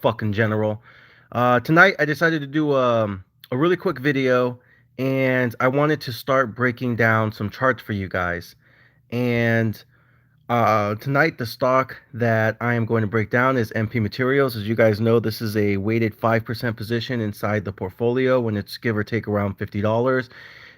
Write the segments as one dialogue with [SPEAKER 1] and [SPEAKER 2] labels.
[SPEAKER 1] fucking general. Tonight I decided to do a really quick video, and I wanted to start breaking down some charts for you guys. And tonight the stock that I am going to break down is MP Materials. As you guys know, this is a weighted 5% position inside the portfolio when it's give or take around $50.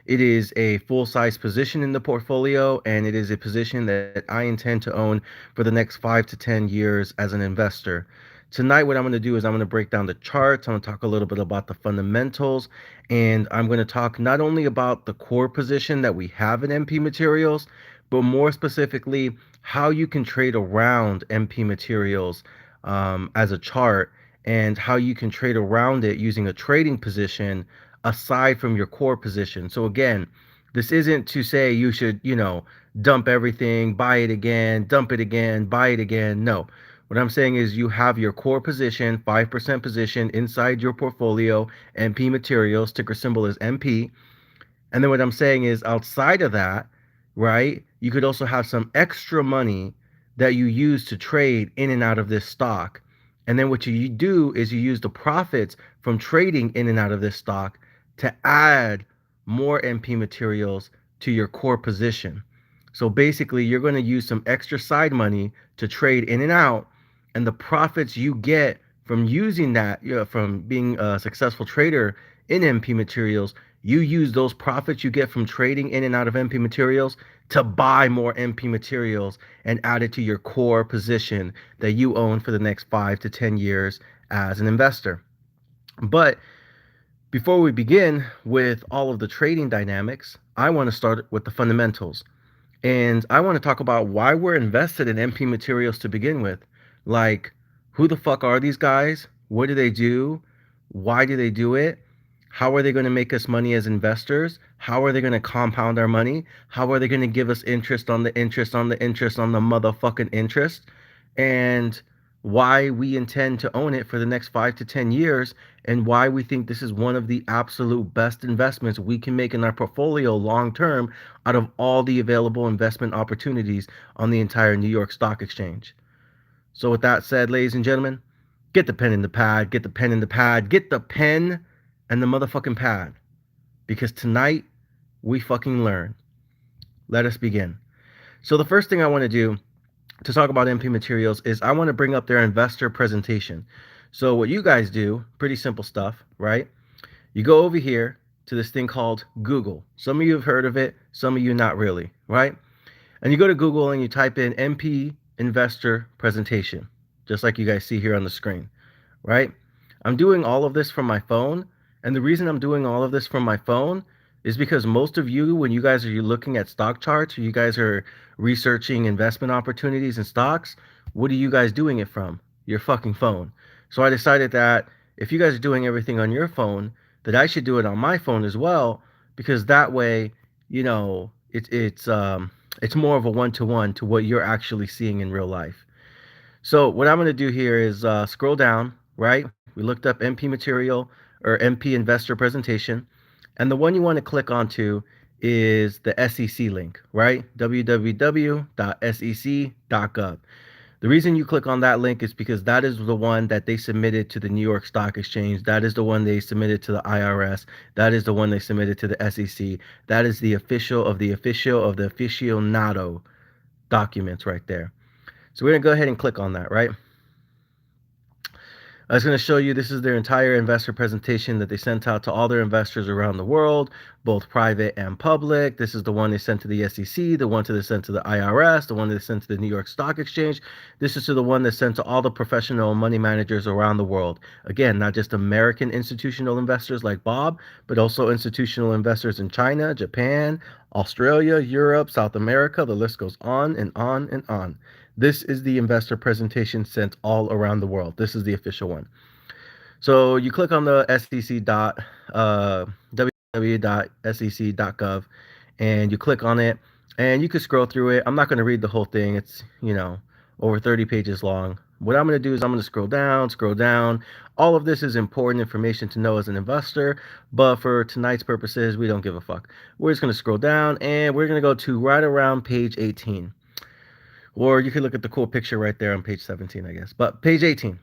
[SPEAKER 1] It is a full size position in the portfolio, and it is a position that I intend to own for the next 5 to 10 years as an investor. Tonight, what I'm going to do is I'm going to break down the charts. I'm going to talk a little bit about the fundamentals, and I'm going to talk not only about the core position that we have in MP Materials, but more specifically, how you can trade around MP Materials as a chart, and how you can trade around it using a trading position aside from your core position. So again, this isn't to say you should, dump everything, buy it again, dump it again, buy it again. No. What I'm saying is you have your core position, 5% position inside your portfolio, MP Materials, ticker symbol is MP. And then what I'm saying is outside of that, right, you could also have some extra money that you use to trade in and out of this stock. And then what you do is you use the profits from trading in and out of this stock to add more MP materials to your core position. So basically, you're going to use some extra side money to trade in and out, and the profits you get from using that, from being a successful trader in MP materials, you use those profits you get from trading in and out of MP materials to buy more MP materials and add it to your core position that you own for the next 5 to 10 years as an investor. But before we begin with all of the trading dynamics, I want to start with the fundamentals. And I want to talk about why we're invested in MP materials to begin with. Like, who the fuck are these guys? What do they do? Why do they do it? How are they going to make us money as investors? How are they going to compound our money? How are they going to give us interest on the interest on the interest on the motherfucking interest? And why we intend to own it for the next 5 to 10 years, and why we think this is one of the absolute best investments we can make in our portfolio long term out of all the available investment opportunities on the entire New York Stock Exchange. So, with that said, ladies and gentlemen, get the pen and the pad, get the pen and the pad, get the pen and the motherfucking pad. Because tonight, we fucking learn. Let us begin. So, the first thing I want to do to talk about MP Materials is I want to bring up their investor presentation. So, what you guys do, pretty simple stuff, right? You go over here to this thing called Google. Some of you have heard of it, some of you not really, right? And you go to Google and you type in MP investor presentation, just like you guys see here on the screen, right? I'm doing all of this from my phone. And the reason I'm doing all of this from my phone is because most of you, when you guys are looking at stock charts, or you guys are researching investment opportunities in stocks, what are you guys doing it from? Your fucking phone. So I decided that if you guys are doing everything on your phone, that I should do it on my phone as well, because that way, it's more of a one-to-one to what you're actually seeing in real life. So what I'm going to do here is scroll down, right? We looked up MP material or MP investor presentation. And the one you want to click onto is the SEC link, right? www.sec.gov. The reason you click on that link is because that is the one that they submitted to the New York Stock Exchange. That is the one they submitted to the IRS. That is the one they submitted to the SEC. That is the official of the official of the aficionado documents right there. So we're going to go ahead and click on that, right? I was going to show you this is their entire investor presentation that they sent out to all their investors around the world, both private and public. This is the one they sent to the SEC, the one they sent to the IRS, the one they sent to the New York Stock Exchange. This is to the one they sent to all the professional money managers around the world. Again, not just American institutional investors like Bob, but also institutional investors in China, Japan, Australia, Europe, South America. The list goes on and on and on. This is the investor presentation sent all around the world. This is the official one. So you click on the www.sec.gov, and you click on it, and you can scroll through it. I'm not going to read the whole thing. It's, over 30 pages long. What I'm going to do is I'm going to scroll down, scroll down. All of this is important information to know as an investor, but for tonight's purposes, we don't give a fuck. We're just going to scroll down, and we're going to go to right around page 18. Or you could look at the cool picture right there on page 17, I guess. But page 18.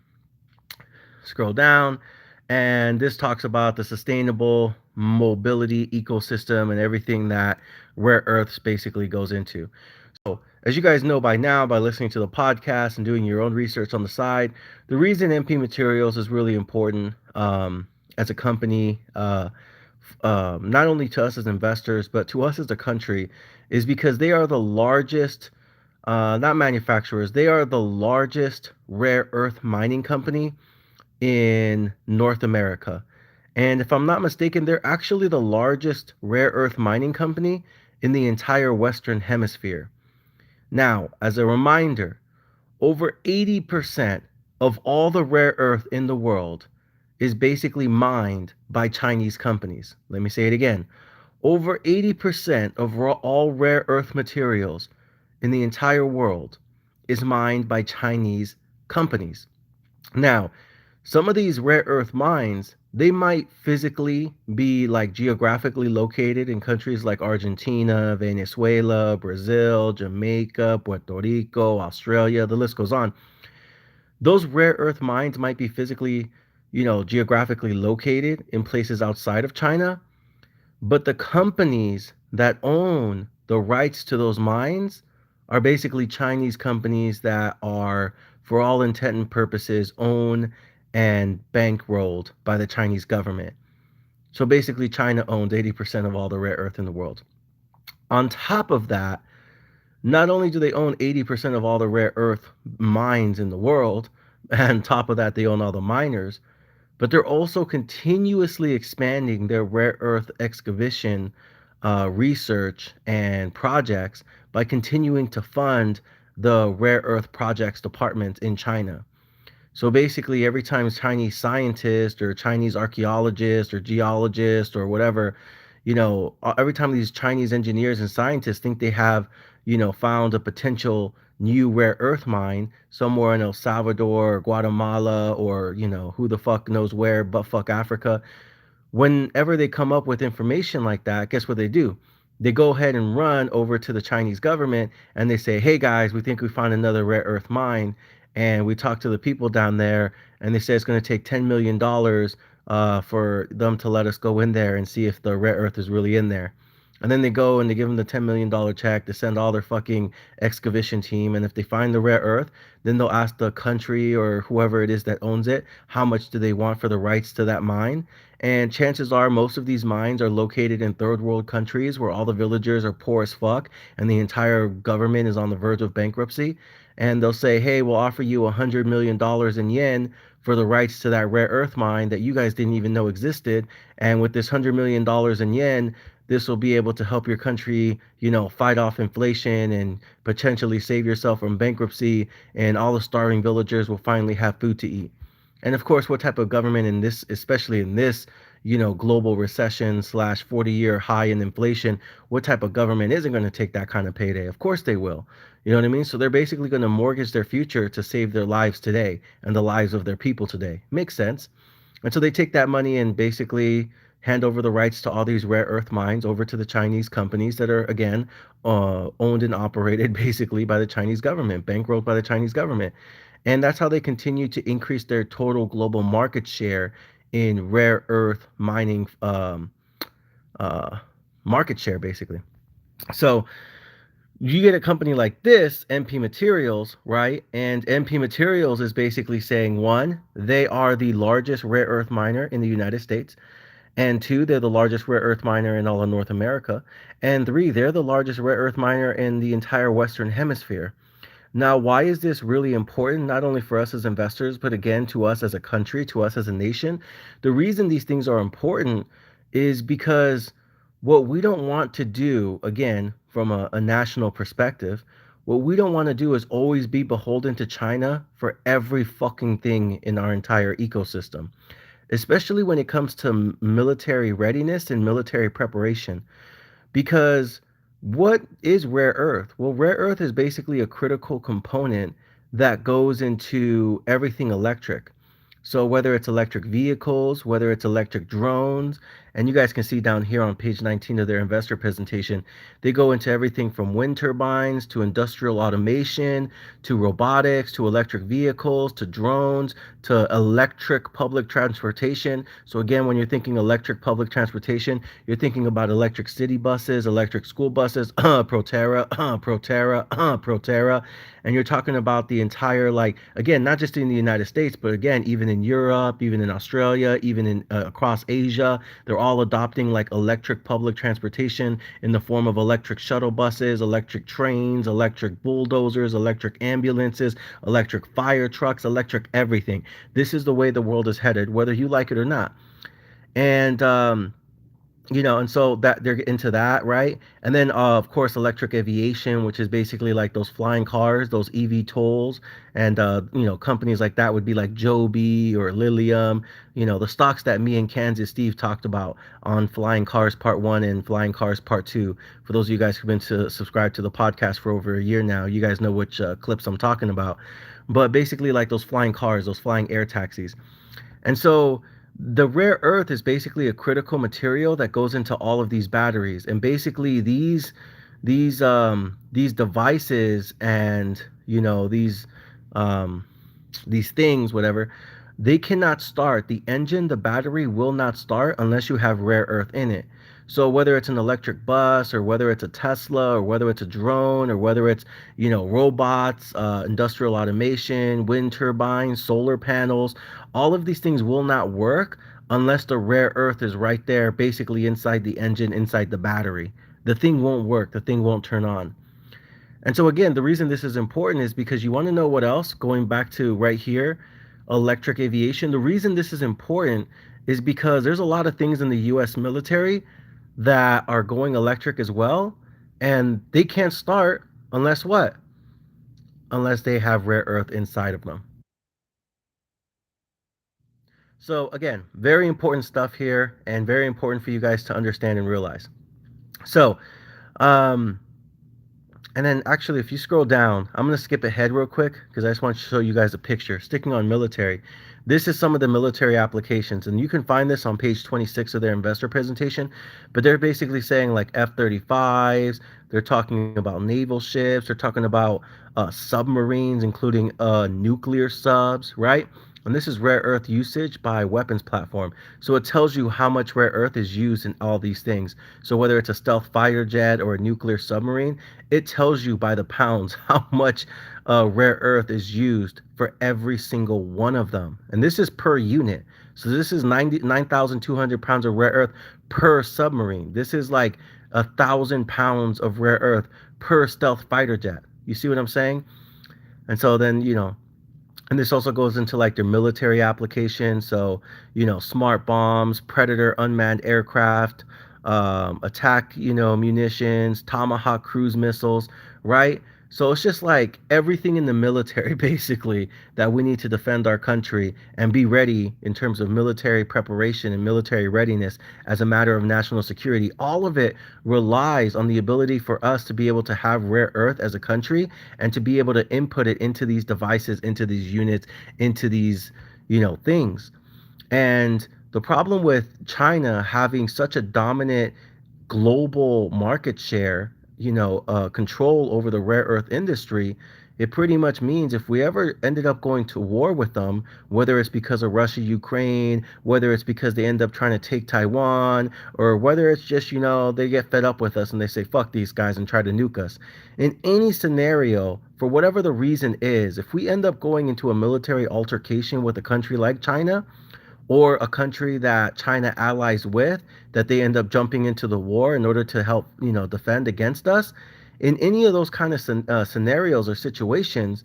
[SPEAKER 1] scroll down, and this talks about the sustainable mobility ecosystem and everything that rare earths basically goes into. So, as you guys know by now, by listening to the podcast and doing your own research on the side, the reason MP Materials is really important as a company, not only to us as investors, but to us as a country, is because they are the largest, not manufacturers, they are the largest rare earth mining company in North America. And if I'm not mistaken, they're actually the largest rare earth mining company in the entire Western Hemisphere. Now, as a reminder, over 80% of all the rare earth in the world is basically mined by Chinese companies. Let me say it again. Over 80% of all rare earth materials in the entire world is mined by Chinese companies. Now, some of these rare earth mines, they might physically be like geographically located in countries like Argentina, Venezuela, Brazil, Jamaica, Puerto Rico, Australia, the list goes on. Those rare earth mines might be physically, geographically located in places outside of China, but the companies that own the rights to those mines are basically Chinese companies that are, for all intent and purposes, owned and bankrolled by the Chinese government. So basically, China owns 80% of all the rare earth in the world. On top of that, not only do they own 80% of all the rare earth mines in the world, and on top of that, they own all the miners, but they're also continuously expanding their rare earth excavation research and projects by continuing to fund the rare earth projects department in China. So basically, every time Chinese scientists or Chinese archaeologists or geologists or whatever, every time these Chinese engineers and scientists think they have, found a potential new rare earth mine somewhere in El Salvador or Guatemala or, who the fuck knows where, but fuck Africa, whenever they come up with information like that, guess what they do? They go ahead and run over to the Chinese government and they say, hey guys, we think we found another rare earth mine. And we talked to the people down there and they say it's going to take $10 million for them to let us go in there and see if the rare earth is really in there. And then they go and they give them the $10 million check to send all their fucking excavation team. And if they find the rare earth, then they'll ask the country or whoever it is that owns it, how much do they want for the rights to that mine? And chances are most of these mines are located in third world countries where all the villagers are poor as fuck and the entire government is on the verge of bankruptcy. And they'll say, hey, we'll offer you $100 million in yen for the rights to that rare earth mine that you guys didn't even know existed. And with this $100 million in yen, this will be able to help your country, fight off inflation and potentially save yourself from bankruptcy. And all the starving villagers will finally have food to eat. And of course, what type of government in this, especially in this, global recession slash 40-year high in inflation, what type of government isn't going to take that kind of payday? Of course they will. You know what I mean? So they're basically going to mortgage their future to save their lives today and the lives of their people today. Makes sense. And so they take that money and basically hand over the rights to all these rare earth mines over to the Chinese companies that are, again, owned and operated basically by the Chinese government, bankrolled by the Chinese government. And that's how they continue to increase their total global market share in rare earth mining uh, market share, basically. So you get a company like this, MP Materials, right? And MP Materials is basically saying, one, they are the largest rare earth miner in the United States. And two, they're the largest rare earth miner in all of North America. And three, they're the largest rare earth miner in the entire Western Hemisphere. Now, why is this really important, not only for us as investors, but again, to us as a country, to us as a nation? The reason these things are important is because what we don't want to do, again, from a national perspective, what we don't want to do is always be beholden to China for every fucking thing in our entire ecosystem, especially when it comes to military readiness and military preparation. Because what is rare earth? Well, rare earth is basically a critical component that goes into everything electric. So whether it's electric vehicles, whether it's electric drones, and you guys can see down here on page 19 of their investor presentation, they go into everything from wind turbines to industrial automation to robotics to electric vehicles to drones to electric public transportation. So again, when you're thinking electric public transportation, you're thinking about electric city buses, electric school buses, Proterra, Proterra, Proterra, and you're talking about the entire, like, again, not just in the United States, but again, even in Europe, even in Australia, even in across Asia, they're all adopting like electric public transportation in the form of electric shuttle buses, electric trains, electric bulldozers, electric ambulances, electric fire trucks, electric everything. This is the way the world is headed, whether you like it or not. And and so that they're into that, right? And then of course electric aviation, which is basically like those flying cars, those EV tolls, and companies like that would be like Joby or Lilium, the stocks that me and Kansas Steve talked about on Flying Cars Part 1 and Flying Cars Part 2. For those of you guys who've been to subscribe to the podcast for over a year now, you guys know which clips I'm talking about. But basically like those flying cars, those flying air taxis. And so the rare earth is basically a critical material that goes into all of these batteries. And basically these devices and um these things, whatever, they cannot start. The engine, the battery will not start unless you have rare earth in it. So whether it's an electric bus or whether it's a Tesla or whether it's a drone or whether it's, robots, industrial automation, wind turbines, solar panels, all of these things will not work unless the rare earth is right there, basically inside the engine, inside the battery. The thing won't work. The thing won't turn on. And so again, the reason this is important is because you want to know what else, going back to right here, electric aviation. The reason this is important is because there's a lot of things in the US military that are going electric as well, and they can't start unless what? Unless they have rare earth inside of them. So again, very important stuff here and very important for you guys to understand and realize. So, um, And then actually, if you scroll down, I'm going to skip ahead real quick because I just want to show you guys a picture. Sticking on military, this is some of the military applications, and you can find this on page 26 of their investor presentation. But they're basically saying like F-35s. They're talking about naval ships. They're talking about submarines, including nuclear subs, right? And this is rare earth usage by weapons platform. So it tells you how much rare earth is used in all these things. So whether it's a stealth fighter jet or a nuclear submarine, it tells you by the pounds how much rare earth is used for every single one of them. And this is per unit. So this is 9,200 pounds of rare earth per submarine. This is like 1,000 pounds of rare earth per stealth fighter jet. You see what I'm saying? And so then, and this also goes into like their military application. So, smart bombs, Predator unmanned aircraft, attack, munitions, Tomahawk cruise missiles, right? So it's just like everything in the military, basically, that we need to defend our country and be ready in terms of military preparation and military readiness as a matter of national security. All of it relies on the ability for us to be able to have rare earth as a country and to be able to input it into these devices, into these units, into these, things. And the problem with China having such a dominant global market share, control over the rare earth industry, it pretty much means if we ever ended up going to war with them, whether it's because of Russia, Ukraine, whether it's because they end up trying to take Taiwan, or whether it's just, they get fed up with us and they say, fuck these guys and try to nuke us. In any scenario, for whatever the reason is, if we end up going into a military altercation with a country like China, or a country that China allies with, that they end up jumping into the war in order to help, defend against us. In any of those kind of scenarios or situations,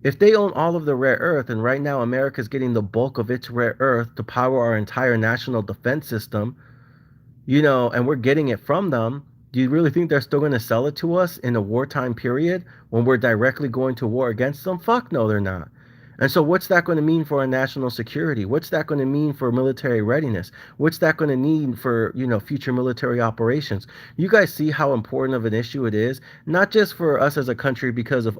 [SPEAKER 1] if they own all of the rare earth, and right now America is getting the bulk of its rare earth to power our entire national defense system, and we're getting it from them, do you really think they're still going to sell it to us in a wartime period when we're directly going to war against them? Fuck no, they're not. And so, what's that going to mean for our national security? What's that going to mean for military readiness? What's that going to mean for, future military operations? You guys see how important of an issue it is, not just for us as a country because of,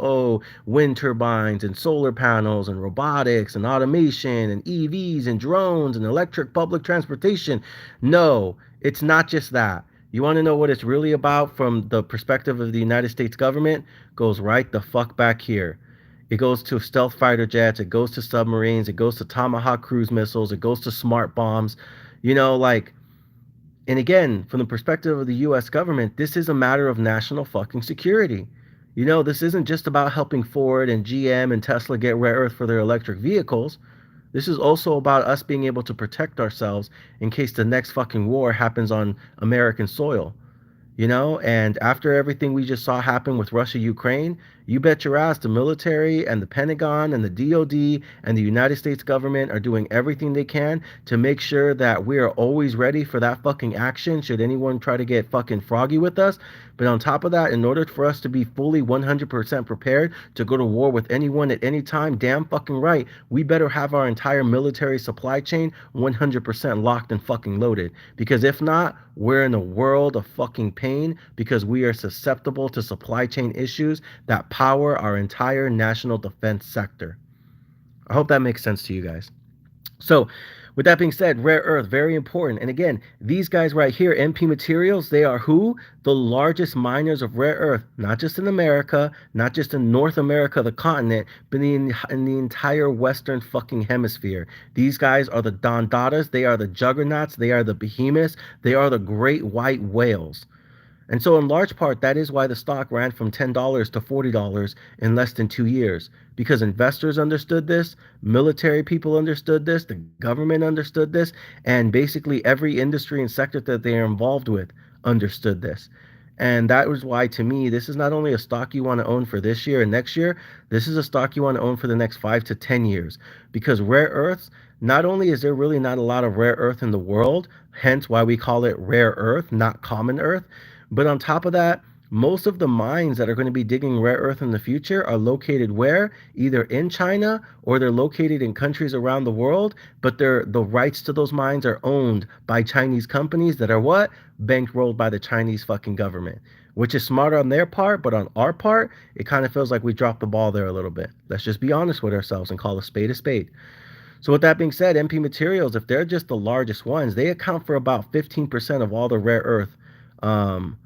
[SPEAKER 1] wind turbines and solar panels and robotics and automation and EVs and drones and electric public transportation. No, it's not just that. You want to know what it's really about from the perspective of the United States government? Goes right the fuck back here. It goes to stealth fighter jets, it goes to submarines, it goes to Tomahawk cruise missiles, it goes to smart bombs. Like, and again, from the perspective of the US government, this is a matter of national fucking security. This isn't just about helping Ford and GM and Tesla get rare earth for their electric vehicles. This is also about us being able to protect ourselves in case the next fucking war happens on American soil. And after everything we just saw happen with Russia, Ukraine, you bet your ass the military and the Pentagon and the DOD and the United States government are doing everything they can to make sure that we are always ready for that fucking action should anyone try to get fucking froggy with us. But on top of that, in order for us to be fully 100% prepared to go to war with anyone at any time, damn fucking right, we better have our entire military supply chain 100% locked and fucking loaded. Because if not, we're in a world of fucking pain because we are susceptible to supply chain issues that power our entire national defense sector. I hope that makes sense to you guys. So, with that being said, rare earth, very important. And again, these guys right here, MP Materials, they are who? The largest miners of rare earth, not just in America, not just in North America, the continent, but in the entire Western fucking hemisphere. These guys are the Don Dadas, they are the juggernauts, they are the behemoths, they are the great white whales. And so, in large part, that is why the stock ran from $10 to $40 in less than 2 years. Because investors understood this, military people understood this, the government understood this, and basically every industry and sector that they are involved with understood this. And that was why, to me, this is not only a stock you want to own for this year and next year, this is a stock you want to own for the next 5 to 10 years. Because rare earths, not only is there really not a lot of rare earth in the world, hence why we call it rare earth, not common earth, but on top of that, most of the mines that are going to be digging rare earth in the future are located where? Either in China or they're located in countries around the world, but the rights to those mines are owned by Chinese companies that are what? Bankrolled by the Chinese fucking government. Which is smart on their part, but on our part, it kind of feels like we dropped the ball there a little bit. Let's just be honest with ourselves and call a spade a spade. So with that being said, MP Materials, if they're just the largest ones, they account for about 15% of all the rare earth um,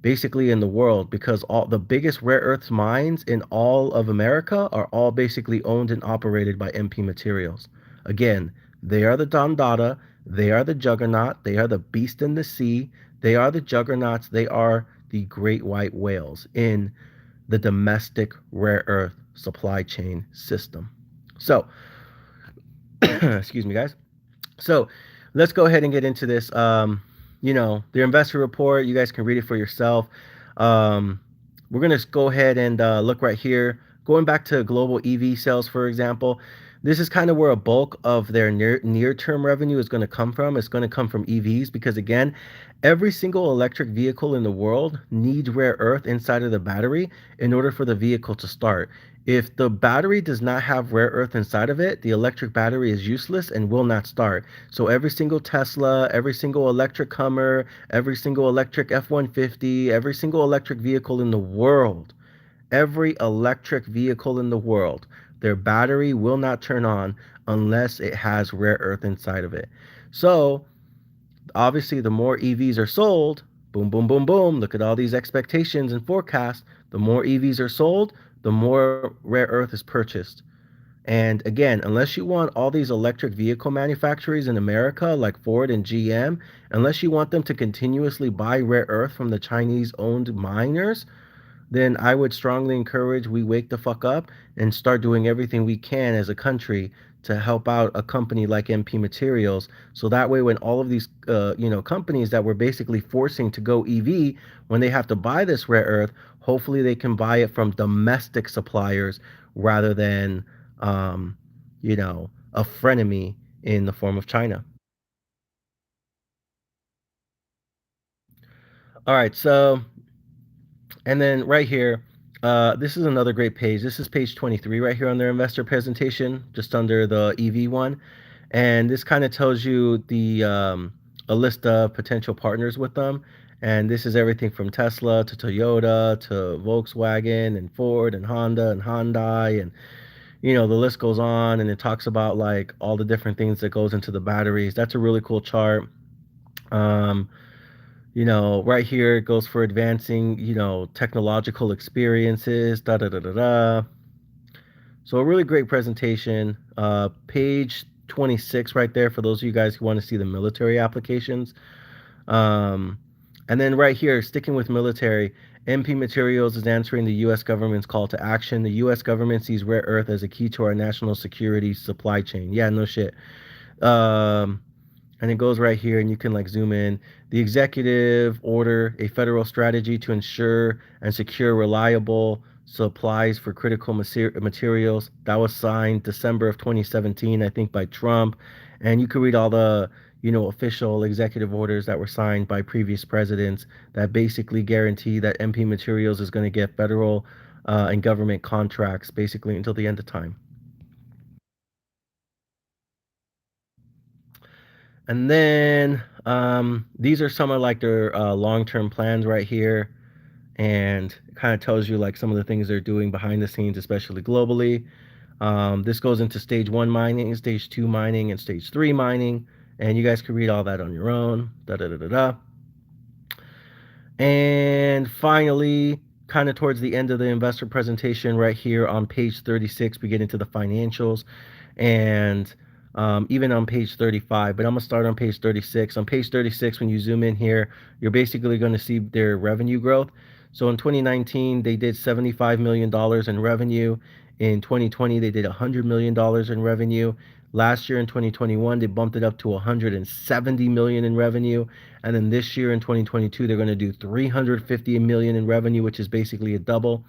[SPEAKER 1] basically in the world because all the biggest rare earths mines in all of America are all basically owned and operated by MP Materials. Again, they are the Don Dada, they are the juggernaut, they are the beast in the sea, they are the juggernauts, they are the great white whales in the domestic rare earth supply chain system. So, excuse me, guys. So let's go ahead and get into this. Their investor report, you guys can read it for yourself. Um, we're going to go ahead and look right here. Going back to global EV sales, for example, this is kind of where a bulk of their near-term revenue is going to come from. It's going to come from EVs because, again, every single electric vehicle in the world needs rare earth inside of the battery in order for the vehicle to start. If the battery does not have rare earth inside of it, the electric battery is useless and will not start. So every single Tesla, every single electric Hummer, every single electric F-150, every single electric vehicle in the world, every electric vehicle in the world, their battery will not turn on unless it has rare earth inside of it. So obviously, the more EVs are sold, boom, boom, boom, boom, look at all these expectations and forecasts. The more EVs are sold, the more rare earth is purchased. And again, unless you want all these electric vehicle manufacturers in America, like Ford and GM, unless you want them to continuously buy rare earth from the Chinese owned miners, then I would strongly encourage we wake the fuck up and start doing everything we can as a country to help out a company like MP Materials. So that way, when all of these, companies that we're basically forcing to go EV, when they have to buy this rare earth, hopefully they can buy it from domestic suppliers rather than, a frenemy in the form of China. All right, so and then right here, This is another great page. This is page 23 right here on their investor presentation, just under the EV one. And this kind of tells you a list of potential partners with them. And this is everything from Tesla to Toyota to Volkswagen and Ford and Honda and Hyundai, and the list goes on, and it talks about like all the different things that goes into the batteries. That's a really cool chart. Um, right here it goes for advancing, technological experiences, da da da da da. So a really great presentation. Page 26 right there for those of you guys who want to see the military applications. Um, and then right here, sticking with military, MP Materials is answering the U.S. government's call to action. The U.S. government sees rare earth as a key to our national security supply chain. Yeah, no shit. Um, and it goes right here, and you can like zoom in. The executive order a federal strategy to ensure and secure reliable supplies for critical materials. That was signed December of 2017, I think, by Trump. And you can read all the official executive orders that were signed by previous presidents that basically guarantee that MP Materials is going to get federal and government contracts basically until the end of time. And then these are some of like their long-term plans right here, and it kind of tells you like some of the things they're doing behind the scenes, especially globally. This goes into stage one mining, stage two mining, and stage three mining, and you guys can read all that on your own. Da da da da da. And finally, kind of towards the end of the investor presentation, right here on page 36, we get into the financials. And even on page 35, but I'm gonna start on page 36. On page 36, when you zoom in here, you're basically going to see their revenue growth. So in 2019, they did $75 million in revenue. In 2020, they did $100 million in revenue. Last year in 2021, they bumped it up to 170 million in revenue. And then this year in 2022, they're going to do 350 million in revenue, which is basically a double.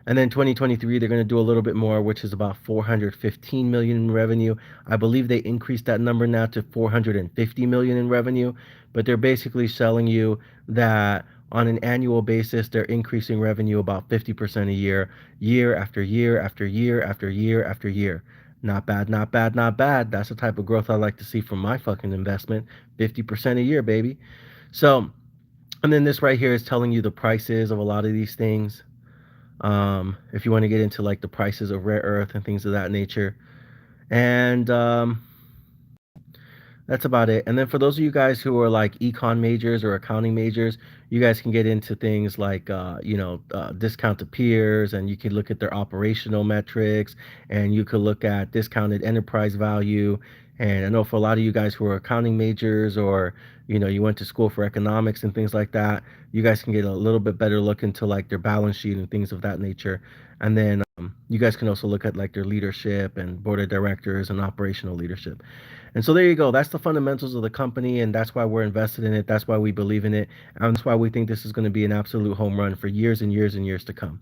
[SPEAKER 1] And then 2023, they're going to do a little bit more, which is about 415 million in revenue. I believe they increased that number now to 450 million in revenue, but they're basically selling you that on an annual basis, they're increasing revenue about 50% a year, year after year after year after year after year. Not bad, not bad, not bad. That's the type of growth I like to see from my fucking investment. 50% a year, baby. So, and then this right here is telling you the prices of a lot of these things. If you want to get into like the prices of rare earth and things of that nature. And that's about it. And then for those of you guys who are like econ majors or accounting majors, you guys can get into things like, discount to peers, and you can look at their operational metrics, and you could look at discounted enterprise value. And I know for a lot of you guys who are accounting majors, or, you went to school for economics and things like that, you guys can get a little bit better look into like their balance sheet and things of that nature. And then you guys can also look at like their leadership and board of directors and operational leadership. And so there you go. That's the fundamentals of the company, and that's why we're invested in it. That's why we believe in it, and that's why we think this is going to be an absolute home run for years and years and years to come.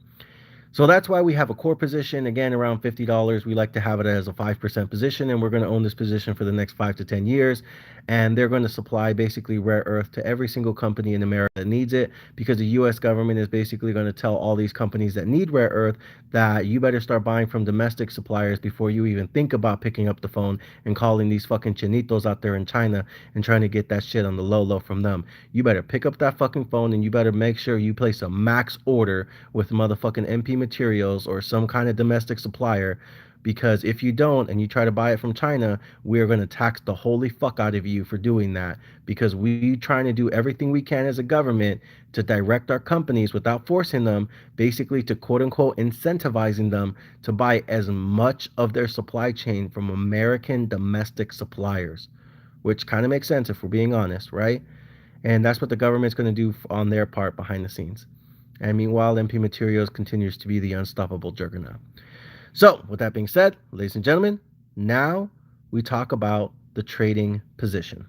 [SPEAKER 1] So that's why we have a core position, again, around $50. We like to have it as a 5% position, and we're going to own this position for the next 5 to 10 years. And they're going to supply basically rare earth to every single company in America that needs it, because the US government is basically going to tell all these companies that need rare earth that you better start buying from domestic suppliers before you even think about picking up the phone and calling these fucking chinitos out there in China and trying to get that shit on the low low from them. You better pick up that fucking phone, and you better make sure you place a max order with motherfucking MP Materials or some kind of domestic supplier, because if you don't and you try to buy it from China, we're going to tax the holy fuck out of you for doing that, because we trying to do everything we can as a government to direct our companies without forcing them, basically to quote unquote incentivizing them to buy as much of their supply chain from American domestic suppliers, which kind of makes sense if we're being honest, right? And that's what the government's going to do on their part behind the scenes. And meanwhile, MP Materials continues to be the unstoppable juggernaut. So, with that being said, ladies and gentlemen, now we talk about the trading position.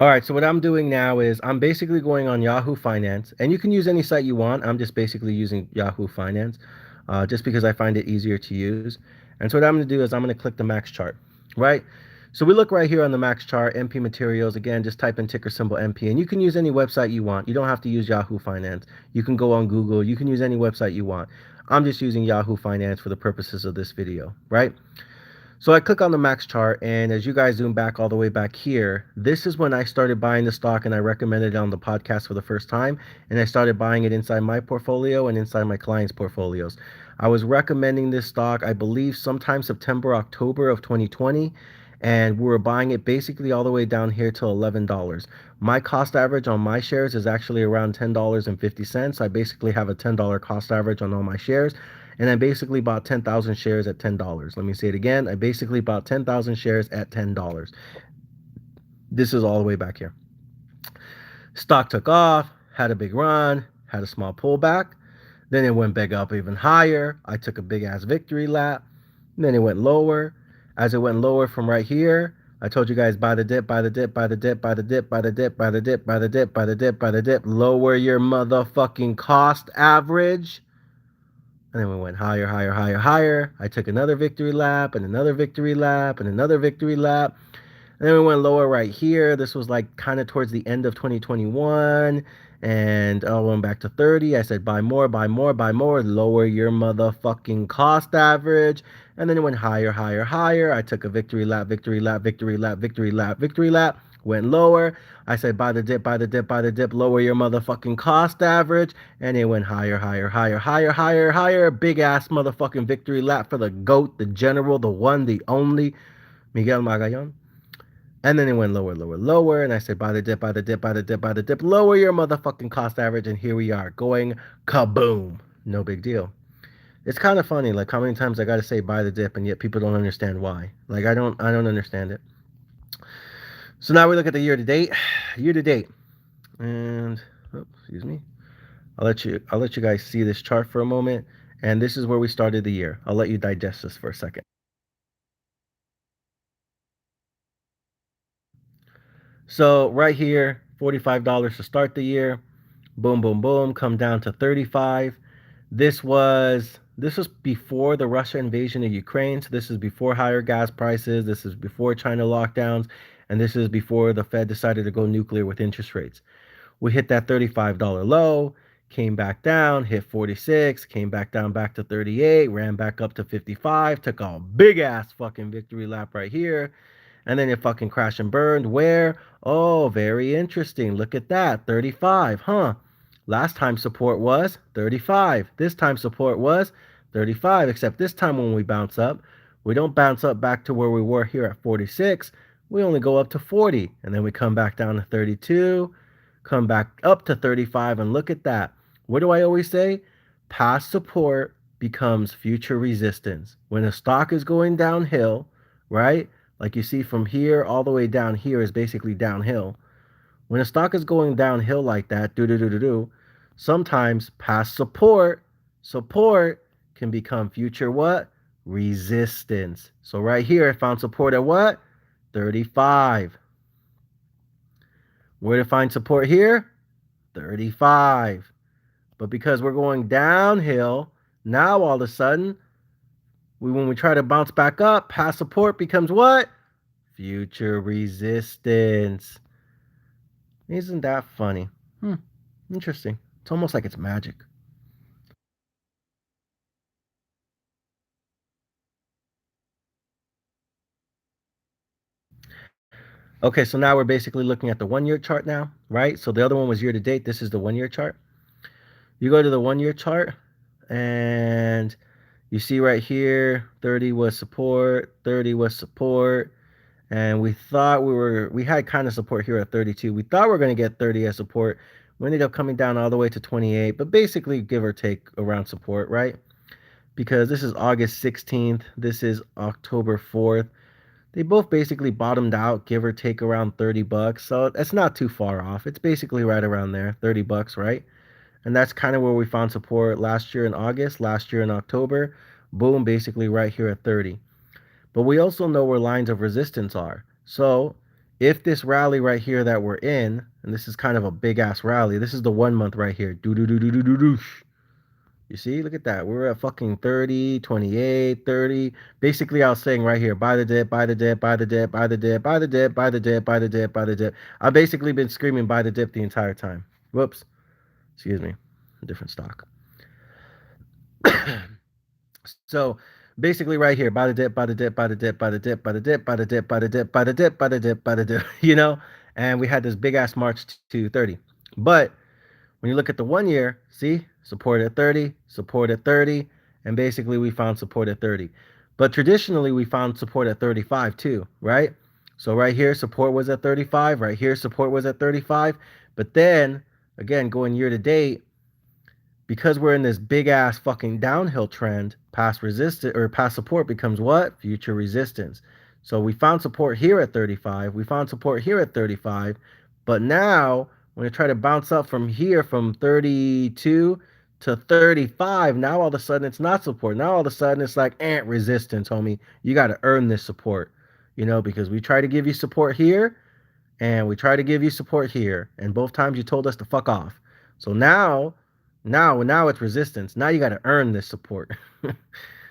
[SPEAKER 1] All right, so what I'm doing now is I'm basically going on Yahoo Finance, and you can use any site you want. I'm just basically using Yahoo Finance just because I find it easier to use. And so what I'm going to do is I'm going to click the max chart, right? So we look right here on the max chart, MP Materials. Again, just type in ticker symbol MP, and you can use any website you want. You don't have to use Yahoo Finance. You can go on Google. You can use any website you want. I'm just using Yahoo Finance for the purposes of this video, right? So I click on the max chart, and as you guys zoom back all the way back here, this is when I started buying the stock, and I recommended it on the podcast for the first time, and I started buying it inside my portfolio and inside my clients' portfolios. I was recommending this stock, I believe, sometime September, October of 2020, and we were buying it basically all the way down here to $11. My cost average on my shares is actually around $10.50. I basically have a $10 cost average on all my shares. And I basically bought 10,000 shares at $10. Let me say it again. I basically bought 10,000 shares at $10. This is all the way back here. Stock took off, had a big run, had a small pullback. Then it went back up even higher. I took a big ass victory lap. Then it went lower. As it went lower from right here, I told you guys buy the dip, buy the dip, buy the dip, buy the dip, buy the dip, buy the dip, buy the dip, buy the dip, buy the dip. Lower your motherfucking cost average. And then we went higher, higher, higher, higher. I took another victory lap and another victory lap and another victory lap. And then we went lower right here. This was like kind of towards the end of 2021. And I went back to 30. I said, buy more, buy more, buy more. Lower your motherfucking cost average. And then it went higher, higher, higher. I took a victory lap, victory lap, victory lap, victory lap, victory lap. Went lower. I said, buy the dip, buy the dip, buy the dip. Lower your motherfucking cost average. And it went higher, higher, higher, higher, higher, higher. Big ass motherfucking victory lap for the GOAT, the general, the one, the only, Miguel Magallon. And then it went lower, lower, lower. And I said, buy the dip, buy the dip, buy the dip, buy the dip. Lower your motherfucking cost average. And here we are going kaboom. No big deal. It's kind of funny, like how many times I got to say buy the dip, and yet people don't understand why. Like I don't understand it. So now we look at the year to date, and excuse me. I'll let you guys see this chart for a moment. And this is where we started the year. I'll let you digest this for a second. So right here, $45 to start the year. Boom, boom, boom. Come down to 35. This was before the Russia invasion of Ukraine. So this is before higher gas prices. This is before China lockdowns, and this is before the Fed decided to go nuclear with interest rates. We hit that $35 low, came back down, hit 46, came back down back to 38, ran back up to 55, took a big ass fucking victory lap right here. And then it fucking crashed and burned. Where? Oh, very interesting. Look at that. 35, huh? Last time support was 35. This time support was 35, except this time when we bounce up, we don't bounce up back to where we were here at 46. We only go up to 40, and then we come back down to 32, come back up to 35, and look at that. What do I always say? Past support becomes future resistance. When a stock is going downhill, right? Like you see from here all the way down here is basically downhill. When a stock is going downhill like that, sometimes past support can become future what? Resistance. So right here, I found support at what? 35. Where to find support here? 35. But because we're going downhill, now all of a sudden, when we try to bounce back up, past support becomes what? Future resistance. Isn't that funny? Interesting. It's almost like it's magic. Okay, so now we're basically looking at the 1 year chart now, right? So the other one was year to date. This is the 1 year chart. You go to the 1 year chart, and you see right here 30 was support, 30 was support, and we had kind of support here at 32. We thought we were going to get 30 as support. We ended up coming down all the way to 28, but basically give or take around support, right? Because this is August 16th, this is October 4th. They both basically bottomed out, give or take around 30 bucks. So that's not too far off. It's basically right around there, 30 bucks, right? And that's kind of where we found support last year in August, last year in October. Boom, basically right here at 30. But we also know where lines of resistance are. So if this rally right here that we're in, and this is kind of a big ass rally, this is the 1 month right here. Do do do do do do do. You see, look at that. We're at fucking 30, 28, 30. Basically, I was saying right here, buy the dip, buy the dip, buy the dip, buy the dip, buy the dip, buy the dip, buy the dip, buy the dip. I've basically been screaming buy the dip the entire time. Whoops. Excuse me. Different stock. So basically right here, buy the dip, buy the dip, buy the dip, buy the dip, buy the dip, buy the dip, buy the dip, buy the dip, buy the dip, buy the dip, and we had this big ass march to 30. But when you look at the 1 year, see, support at 30, support at 30, and basically we found support at 30. But traditionally we found support at 35 too, right? So right here, support was at 35, right here, support was at 35. But then, again, going year to date, because we're in this big ass fucking downhill trend, past resistance or past support becomes what? Future resistance. So we found support here at 35. We found support here at 35. But now, when you try to bounce up from here from 32 to 35, now all of a sudden it's not support. Now all of a sudden it's like resistance, homie. You got to earn this support, because we try to give you support here and we try to give you support here. And both times you told us to fuck off. So now it's resistance. Now you got to earn this support.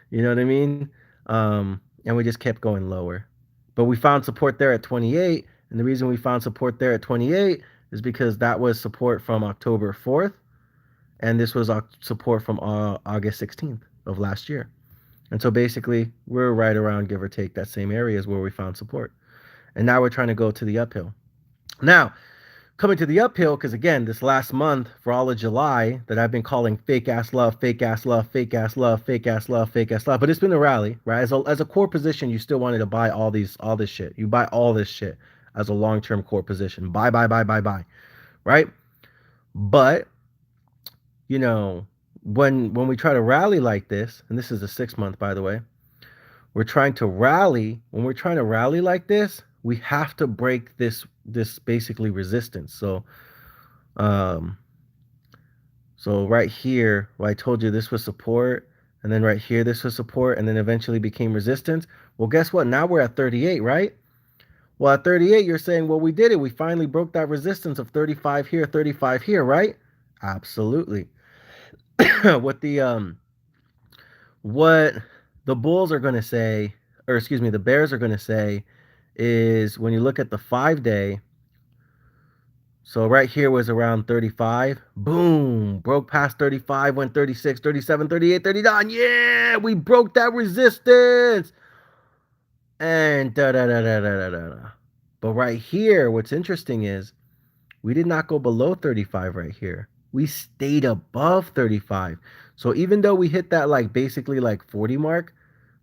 [SPEAKER 1] You know what I mean? And we just kept going lower. But we found support there at 28. And the reason we found support there at 28 is because that was support from October 4th. And this was support from August 16th of last year. And so basically, we're right around, give or take, that same area is where we found support. And now we're trying to go to the uphill. Now, coming to the uphill, because again, this last month for all of July that I've been calling fake ass love, fake ass love, fake ass love, fake ass love, fake ass love, but it's been a rally, right? As a core position, you still wanted to buy all this shit. You buy all this shit as a long-term core position. Buy, right? But when we try to rally like this, and this is a 6 month, by the way, we're trying to rally. When we're trying to rally like this, we have to break this basically resistance. So right here, where I told you this was support, and then right here this was support, and then eventually became resistance. Well, guess what? Now we're at 38, right? Well, at 38, you're saying, well, we did it. We finally broke that resistance of 35 here, 35 here, right? Absolutely. What the bulls are going to say, or excuse me, the bears are going to say is when you look at the 5-day, so right here was around 35. Boom, broke past 35, went 36, 37, 38, 39. Yeah, we broke that resistance. And da da da da da da da. But right here, what's interesting is we did not go below 35 right here. We stayed above 35. So even though we hit that basically 40 mark,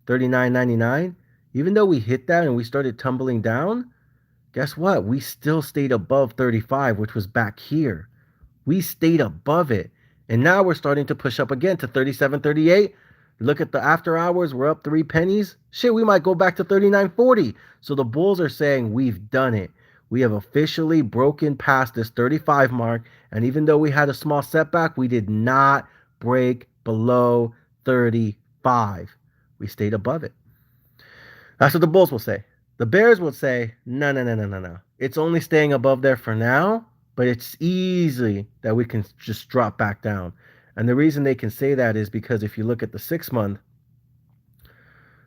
[SPEAKER 1] 39.99, even though we hit that and we started tumbling down, guess what? We still stayed above 35, which was back here. We stayed above it. And now we're starting to push up again to 37, 38. Look at the after hours. We're up 3 pennies. Shit, we might go back to 39.40. So the bulls are saying we've done it. We have officially broken past this 35 mark. And even though we had a small setback, we did not break below 35. We stayed above it. That's what the bulls will say. The bears will say, no, no, no, no, no, no. It's only staying above there for now, but it's easy that we can just drop back down. And the reason they can say that is because if you look at the 6 month,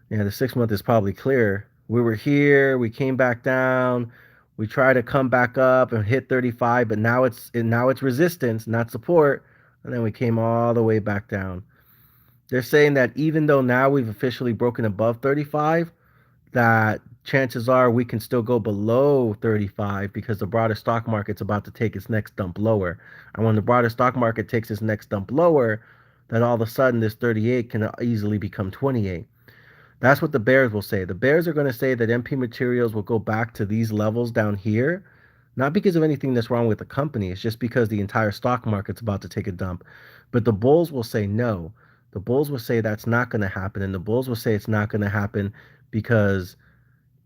[SPEAKER 1] the 6 month is probably clear. We were here, we came back down, we try to come back up and hit 35, but now it's resistance, not support, and then we came all the way back down. They're saying that even though now we've officially broken above 35, that chances are we can still go below 35 because the broader stock market's about to take its next dump lower. And when the broader stock market takes its next dump lower, then all of a sudden this 38 can easily become 28. That's what the bears will say. The bears are going to say that MP Materials will go back to these levels down here, not because of anything that's wrong with the company. It's just because the entire stock market's about to take a dump. But the bulls will say no. The bulls will say that's not going to happen. And the bulls will say it's not going to happen because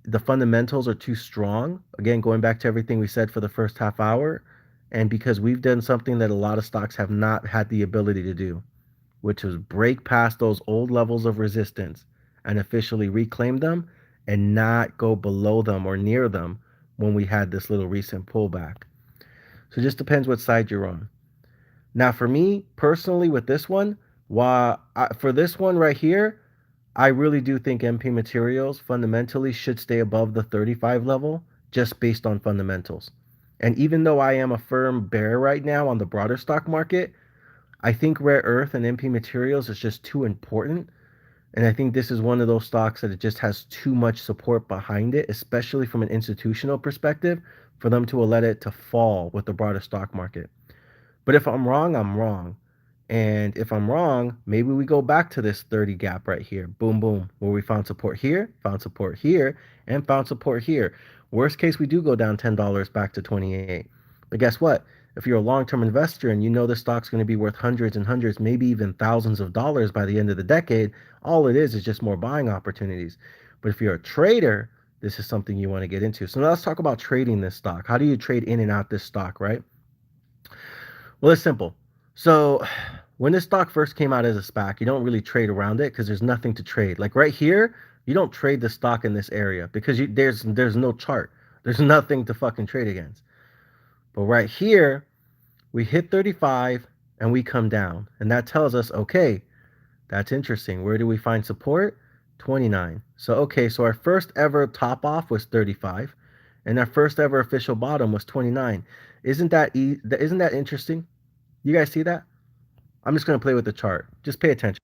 [SPEAKER 1] the fundamentals are too strong. Again, going back to everything we said for the first half hour, and because we've done something that a lot of stocks have not had the ability to do, which is break past those old levels of resistance and officially reclaim them and not go below them or near them when we had this little recent pullback. So it just depends what side you're on. Now, for me personally with this one, For this one right here, I really do think MP Materials fundamentally should stay above the 35 level just based on fundamentals. And even though I am a firm bear right now on the broader stock market, I think rare earth and MP Materials is just too important. And I think this is one of those stocks that it just has too much support behind it, especially from an institutional perspective, for them to let it to fall with the broader stock market. But if I'm wrong, I'm wrong. And if I'm wrong, maybe we go back to this 30 gap right here. Boom, boom, where we found support here, and found support here. Worst case, we do go down $10 back to 28. But guess what? If you're a long-term investor and you know the stock's going to be worth hundreds and hundreds, maybe even thousands of dollars by the end of the decade, all it is just more buying opportunities. But if you're a trader, this is something you want to get into. So now let's talk about trading this stock. How do you trade in and out this stock, right? Well, it's simple. So when this stock first came out as a SPAC, you don't really trade around it because there's nothing to trade. Like right here, you don't trade the stock in this area because there's no chart. There's nothing to fucking trade against. But right here, we hit 35 and we come down. And that tells us, okay, that's interesting. Where do we find support? 29. So okay, so our first ever top off was 35 and our first ever official bottom was 29. Isn't that interesting? You guys see that? I'm just going to play with the chart. Just pay attention.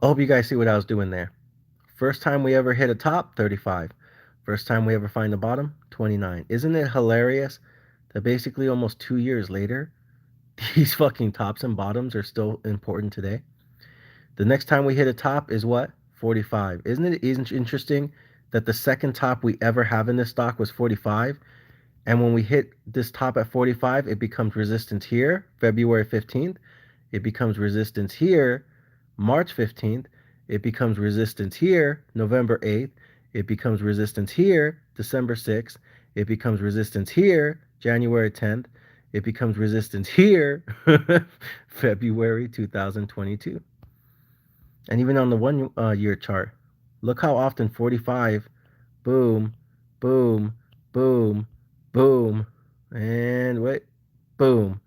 [SPEAKER 1] I hope you guys see what I was doing there. First time we ever hit a top, 35. First time we ever find the bottom, 29. Isn't it hilarious that basically almost 2 years later, these fucking tops and bottoms are still important today? The next time we hit a top is what? 45. Isn't it interesting that the second top we ever have in this stock was 45? And when we hit this top at 45, it becomes resistance here, February 15th. It becomes resistance here, March 15th. It becomes resistance here, November 8th. It becomes resistance here, December 6th. It becomes resistance here, January 10th. It becomes resistance here, February 2022. And even on the 1 year chart, look how often 45, boom, boom, boom, boom, and wait, boom.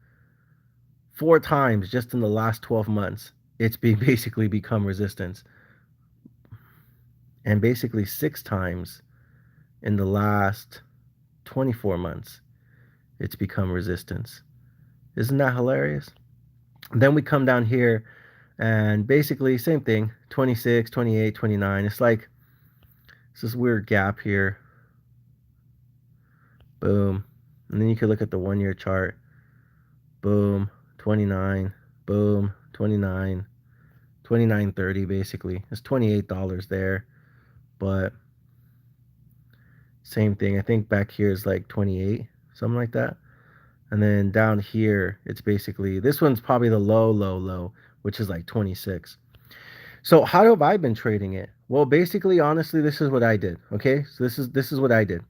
[SPEAKER 1] 4 times just in the last 12 months, it's basically become resistance. And basically 6 times in the last 24 months, it's become resistance. Isn't that hilarious? Then we come down here and basically same thing, 26, 28, 29. It's like it's this weird gap here. Boom. And then you can look at the 1 year chart. Boom, 29. Boom, 29. 29.30 basically. It's $28 there. But same thing. I think back here is like 28, something like that. And then down here, it's basically this one's probably the low, which is like 26. So how have I been trading it? Well, basically, honestly, this is what I did. Okay, so this is what I did.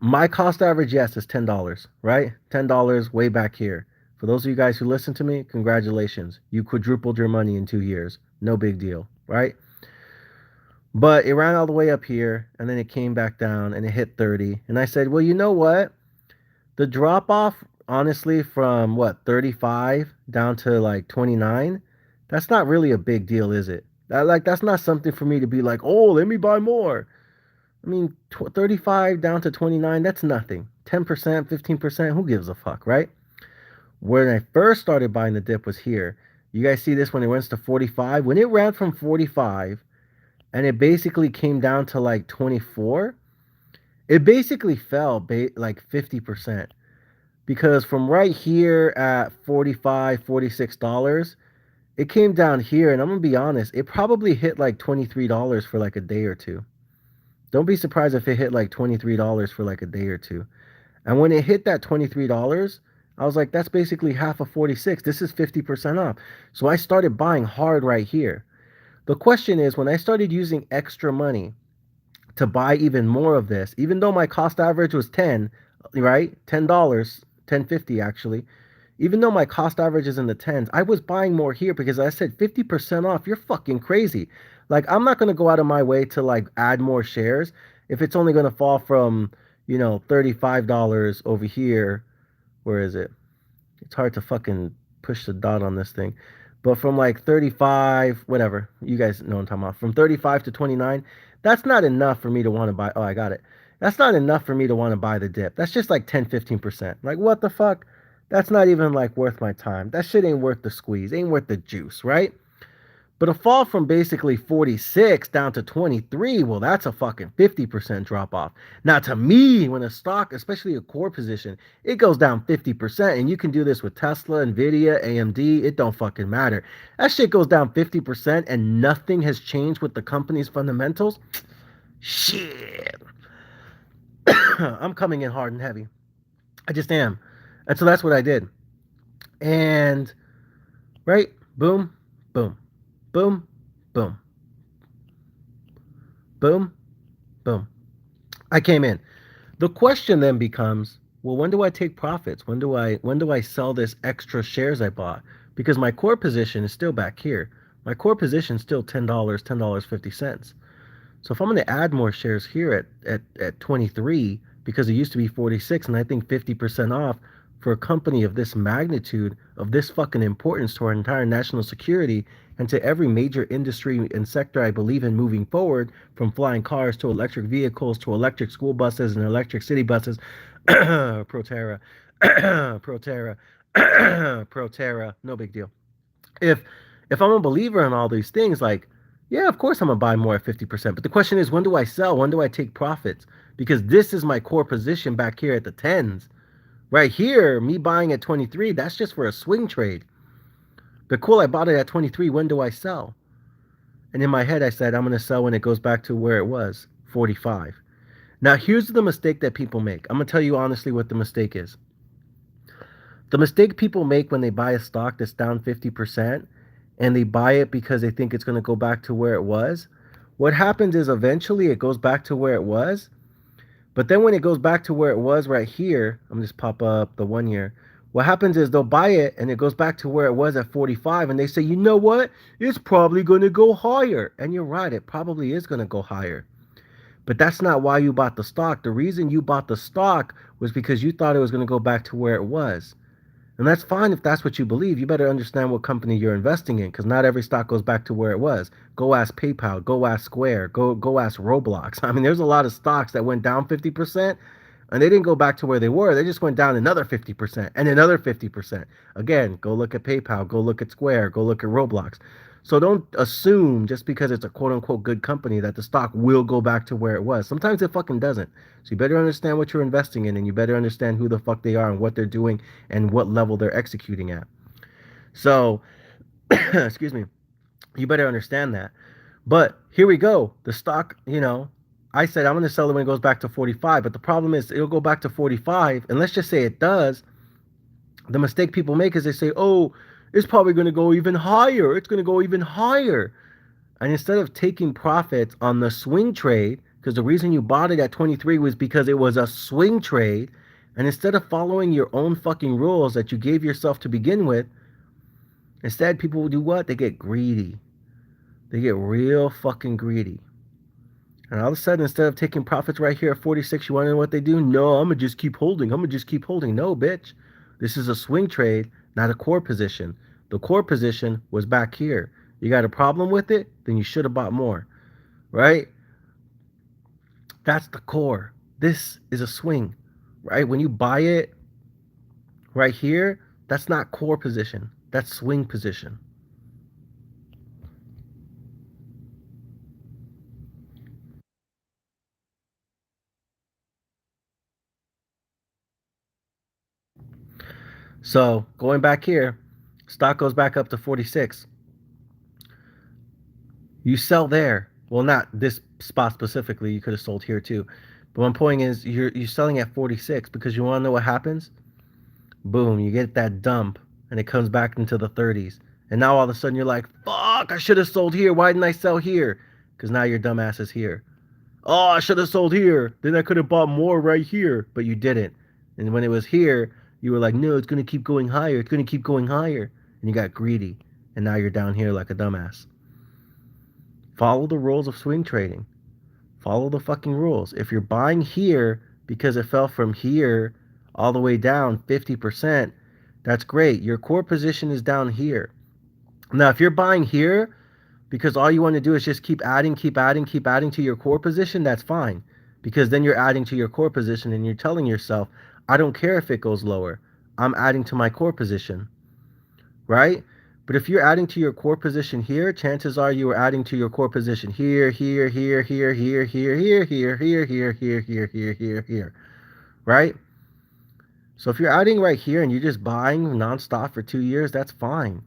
[SPEAKER 1] My cost average, yes, is $10, right? $10 way back here. For those of you guys who listen to me, congratulations. You quadrupled your money in 2 years. No big deal, right? But it ran all the way up here and then it came back down and it hit 30. And I said, well, you know what? The drop off, honestly, from what, 35 down to like 29, that's not really a big deal, is it? That's not something for me to be like, oh, let me buy more. I mean, 35 down to 29, that's nothing. 10%, 15%, who gives a fuck, right? When I first started buying the dip was here. You guys see this when it went to 45? When it ran from 45 and it basically came down to like 24, it basically fell like 50%. Because from right here at 45, $46, it came down here, and I'm gonna be honest, it probably hit like $23 for like a day or two. Don't be surprised if it hit like $23 for like a day or two. And when it hit that $23, I was like, that's basically half of 46. This is 50% off. So I started buying hard right here. The question is, when I started using extra money to buy even more of this, even though my cost average was 10, right? $10, 10.50 actually. Even though my cost average is in the tens, I was buying more here because I said 50% off. You're fucking crazy. Like, I'm not going to go out of my way to like add more shares if it's only going to fall from, $35 over here. Where is it? It's hard to fucking push the dot on this thing. But from like 35, whatever, you guys know what I'm talking about. From 35 to 29, that's not enough for me to want to buy. Oh, I got it. That's not enough for me to want to buy the dip. That's just like 10, 15%. Like, what the fuck? That's not even like worth my time. That shit ain't worth the squeeze. Ain't worth the juice, right? But a fall from basically 46 down to 23, well, that's a fucking 50% drop off. Now, to me, when a stock, especially a core position, it goes down 50%, and you can do this with Tesla, Nvidia, AMD, it don't fucking matter. That shit goes down 50% and nothing has changed with the company's fundamentals. Shit. I'm coming in hard and heavy. I just am. And so that's what I did. And, right? Boom, boom, boom, boom, boom, boom. I came in. The question then becomes, well, when do I take profits? When do I sell this extra shares I bought? Because my core position is still back here. My core position is still $10, $10.50. So if I'm going to add more shares here at 23, because it used to be 46, and I think 50% off for a company of this magnitude, of this fucking importance to our entire national security, and to every major industry and sector I believe in moving forward, from flying cars to electric vehicles to electric school buses and electric city buses, Proterra, Proterra, Proterra, no big deal. If if I'm a believer in all these things, like, yeah, of course I'm gonna buy more at 50%. But the question is, when do I sell? When do I take profits? Because this is my core position back here at the tens. Right here, me buying at 23, that's just for a swing trade. But cool, I bought it at 23. When do I sell? And in my head, I said, I'm gonna sell when it goes back to where it was, 45. Now, here's the mistake that people make. I'm gonna tell you honestly what the mistake is. The mistake people make when they buy a stock that's down 50% and they buy it because they think it's going to go back to where it was, what happens is eventually it goes back to where it was. But then when it goes back to where it was right here, I'm just pop up the 1 year. What happens is they'll buy it and it goes back to where it was at 45 and they say, you know what? It's probably going to go higher. And you're right, it probably is going to go higher. But that's not why you bought the stock. The reason you bought the stock was because you thought it was going to go back to where it was. And that's fine if that's what you believe. You better understand what company you're investing in, because not every stock goes back to where it was. Go ask PayPal, go ask Square, go ask Roblox. I mean, there's a lot of stocks that went down 50% and they didn't go back to where they were. They just went down another 50% and another 50%. Again, go look at PayPal, go look at Square, go look at Roblox. So don't assume just because it's a quote unquote good company that the stock will go back to where it was. Sometimes it fucking doesn't. So you better understand what you're investing in and you better understand who the fuck they are and what they're doing and what level they're executing at. So, excuse me, you better understand that. But here we go. The stock, I said I'm going to sell it when it goes back to 45, but the problem is it'll go back to 45, and let's just say it does. The mistake people make is they say, oh, it's probably going to go even higher. It's going to go even higher. And instead of taking profits on the swing trade, because the reason you bought it at 23 was because it was a swing trade, and instead of following your own fucking rules that you gave yourself to begin with, instead people will do what? They get greedy. They get real fucking greedy. And all of a sudden, instead of taking profits right here at 46, you want to know what they do? No, I'm going to just keep holding. I'm going to just keep holding. No, bitch. This is a swing trade, not a core position. The core position was back here. You got a problem with it? Then you should have bought more, right? That's the core. This is a swing, right? When you buy it right here, that's not core position. That's swing position. So going back here, stock goes back up to 46. You sell there. Well, not this spot specifically. You could have sold here too. But my point is, you're selling at 46 because you want to know what happens? Boom, you get that dump, and it comes back into the 30s. And now all of a sudden you're like, fuck, I should have sold here. Why didn't I sell here? Because now your dumbass is here. Oh, I should have sold here. Then I could have bought more right here, but you didn't. And when it was here, you were like, no, it's going to keep going higher. It's going to keep going higher. And you got greedy. And now you're down here like a dumbass. Follow the rules of swing trading. Follow the fucking rules. If you're buying here because it fell from here all the way down 50%, that's great. Your core position is down here. Now, if you're buying here because all you want to do is just keep adding, keep adding, keep adding to your core position, that's fine. Because then you're adding to your core position and you're telling yourself, I don't care if it goes lower. I'm adding to my core position, right? But if you're adding to your core position here, chances are you are adding to your core position here, here, here, here, here, here, here, here, here, here, here, here, here, here, here, right? So if you're adding right here and you're just buying nonstop for 2 years, that's fine.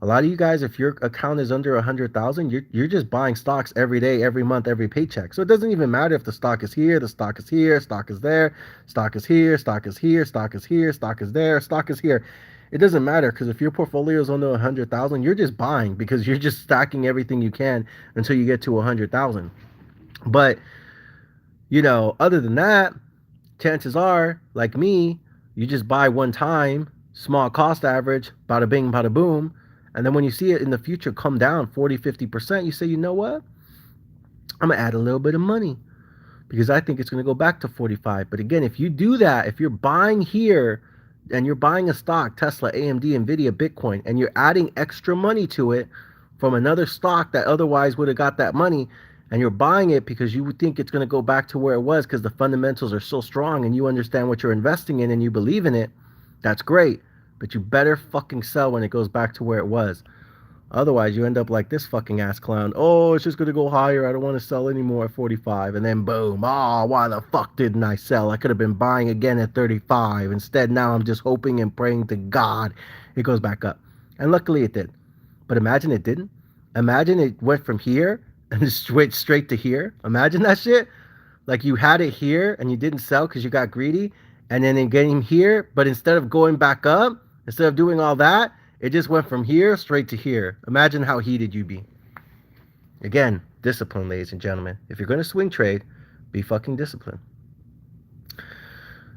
[SPEAKER 1] A lot of you guys, if your account is under 100,000, you're just buying stocks every day, every month, every paycheck. So it doesn't even matter if the stock is here, the stock is here, stock is there, stock is here, stock is here, stock is here, stock is there, stock is here. It doesn't matter because if your portfolio is under 100,000, you're just buying because you're just stacking everything you can until you get to 100,000. But other than that, chances are, like me, you just buy one time, small cost average, bada bing, bada boom. And then when you see it in the future come down 40, 50%, you say, you know what? I'm going to add a little bit of money because I think it's going to go back to 45. But again, if you do that, if you're buying here and you're buying a stock, Tesla, AMD, Nvidia, Bitcoin, and you're adding extra money to it from another stock that otherwise would have got that money, and you're buying it because you think it's going to go back to where it was because the fundamentals are so strong and you understand what you're investing in and you believe in it, that's great. But you better fucking sell when it goes back to where it was. Otherwise, you end up like this fucking ass clown. Oh, it's just going to go higher. I don't want to sell anymore at 45. And then boom. Oh, why the fuck didn't I sell? I could have been buying again at 35. Instead, now I'm just hoping and praying to God it goes back up. And luckily it did. But imagine it didn't. Imagine it went from here and went straight to here. Imagine that shit. Like you had it here and you didn't sell because you got greedy. And then it came here. But instead of going back up, instead of doing all that, it just went from here straight to here. Imagine how heated you'd be. Again, discipline, ladies and gentlemen. If you're going to swing trade, be fucking disciplined.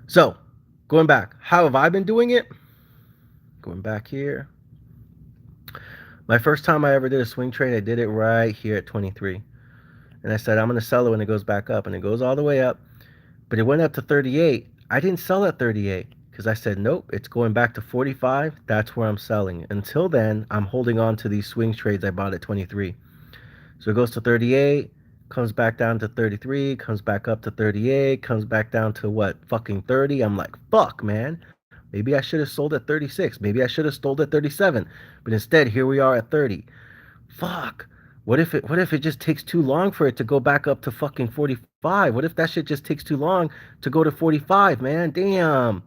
[SPEAKER 1] So, going back, how have I been doing it? Going back here. My first time I ever did a swing trade, I did it right here at 23. And I said, I'm going to sell it when it goes back up. And it goes all the way up. But it went up to 38. I didn't sell at 38. Because I said, nope, it's going back to 45. That's where I'm selling. Until then, I'm holding on to these swing trades I bought at 23. So it goes to 38, comes back down to 33, comes back up to 38, comes back down to what, fucking 30. I'm like, fuck, man. Maybe I should have sold at 36. Maybe I should have sold at 37. But instead, here we are at 30. Fuck. What if it just takes too long for it to go back up to fucking 45? What if that shit just takes too long to go to 45, man? Damn.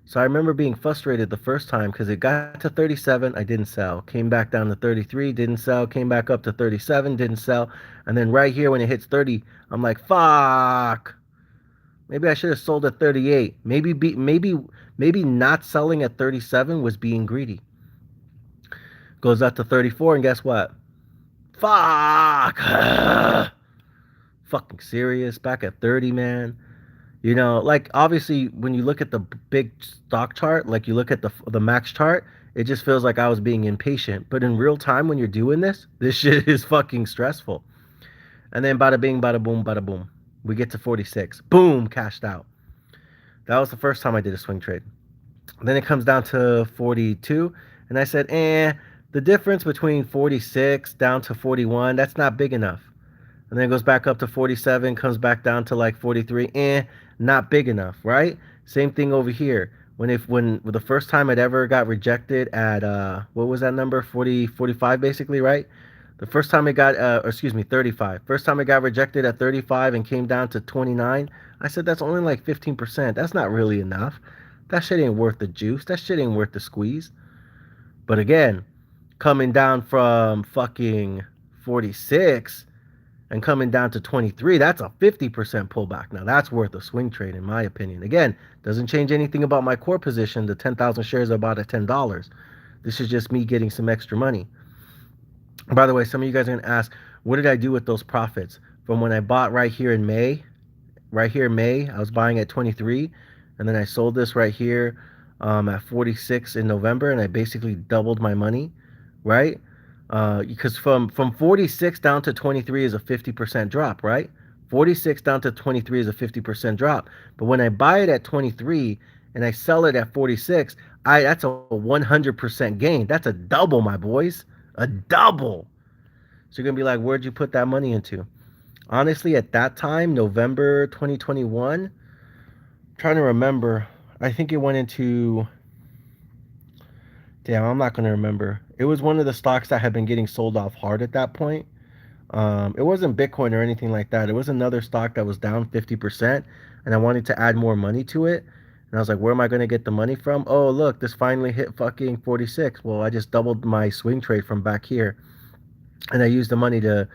[SPEAKER 1] So I remember being frustrated the first time because it got to 37, I didn't sell. Came back down to 33, didn't sell. Came back up to 37, didn't sell. And then right here when it hits 30, I'm like, fuck. Maybe I should have sold at 38. Maybe not selling at 37 was being greedy. Goes up to 34 and guess what? Fuck. Fucking serious. Back at 30, man. Like obviously when you look at the big stock chart, like you look at the max chart, it just feels like I was being impatient. But in real time when you're doing this shit is fucking stressful. And then bada bing, bada boom, bada boom. We get to 46. Boom, cashed out. That was the first time I did a swing trade. Then it comes down to 42. And I said, the difference between 46 down to 41, that's not big enough. And then it goes back up to 47, comes back down to like 43. Not big enough, right? Same thing over here. When the first time it ever got rejected at what was that number? 45 basically, right? The first time it got 35. First time it got rejected at 35 and came down to 29, I said that's only like 15%. That's not really enough. That shit ain't worth the juice. That shit ain't worth the squeeze. But again, coming down from fucking 46 and coming down to 23, that's a 50% pullback. Now that's worth a swing trade in my opinion. Again, doesn't change anything about my core position. The 10,000 shares I bought at $10. This is just me getting some extra money. By the way, some of you guys are going to ask, what did I do with those profits? from when I bought right here in May. Right here in May, I was buying at 23, and then I sold this right here at 46 in November, and I basically doubled my money, right? Because from 46 down to 23 is a 50% drop, right? 46 down to 23 is a 50% drop. But when I buy it at 23 and I sell it at 46, I that's a 100% gain. That's a double, my boys. A double. So you're gonna be like, where'd you put that money into? Honestly, at that time, November 2021, trying to remember, I think it went into, damn, I'm not going to remember. It was one of the stocks that had been getting sold off hard at that point. It wasn't Bitcoin or anything like that. It was another stock that was down 50%, and I wanted to add more money to it. And I was like, where am I going to get the money from? Oh, look, this finally hit fucking 46. Well, I just doubled my swing trade from back here. And I used the money to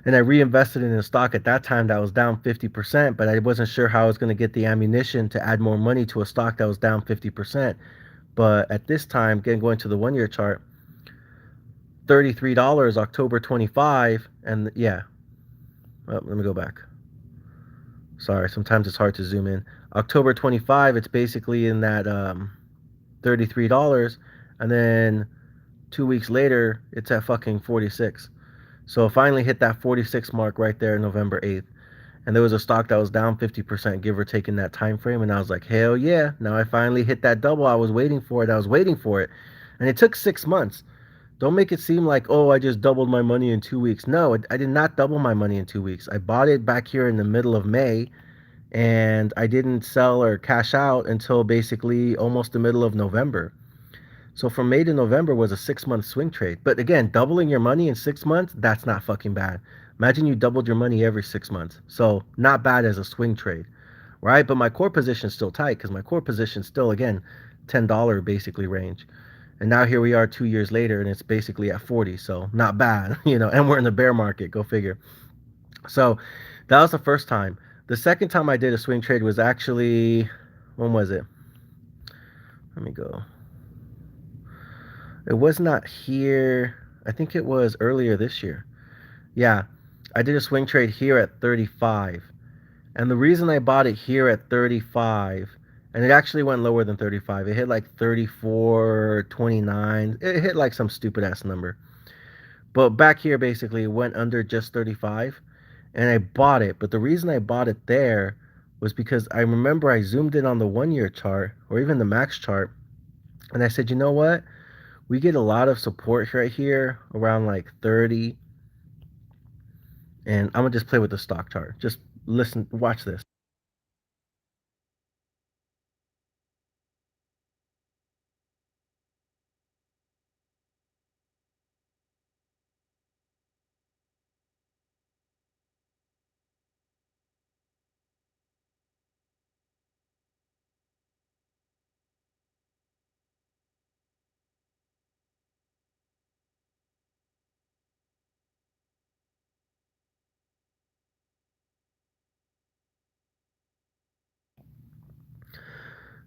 [SPEAKER 1] and I reinvested in a stock at that time that was down 50%, but I wasn't sure how I was going to get the ammunition to add more money to a stock that was down 50%. But at this time, again, going to the 1 year chart, $33, October 25, and yeah, well, let me go back. Sorry, sometimes it's hard to zoom in. October 25, it's basically in that $33, and then 2 weeks later, it's at fucking 46. So it finally hit that 46 mark right there, November 8th. And there was a stock that was down 50%, give or take, in that time frame. And I was like, hell yeah, now I finally hit that double. I was waiting for it. I was waiting for it. And it took 6 months. Don't make it seem like, oh, I just doubled my money in 2 weeks. No, I did not double my money in 2 weeks. I bought it back here in the middle of May, and I didn't sell or cash out until basically almost the middle of November. So from May to November was a 6 month swing trade. But again, doubling your money in 6 months, that's not fucking bad. Imagine you doubled your money every 6 months. So not bad as a swing trade, right? But my core position is still tight because my core position is still, again, $10 basically range. And now here we are 2 years later and it's basically at 40. So not bad, and we're in the bear market. Go figure. So that was the first time. The second time I did a swing trade was actually, when was it? Let me go. It was not here. I think it was earlier this year. Yeah, I did a swing trade here at 35. And the reason I bought it here at 35, and it actually went lower than 35. It hit like 34.29. It hit like some stupid ass number. But back here basically it went under just 35 and I bought it. But the reason I bought it there was because I remember I zoomed in on the 1 year chart or even the max chart and I said, you know what? We get a lot of support right here around like 30. And I'm gonna just play with the stock chart. Just listen, watch this.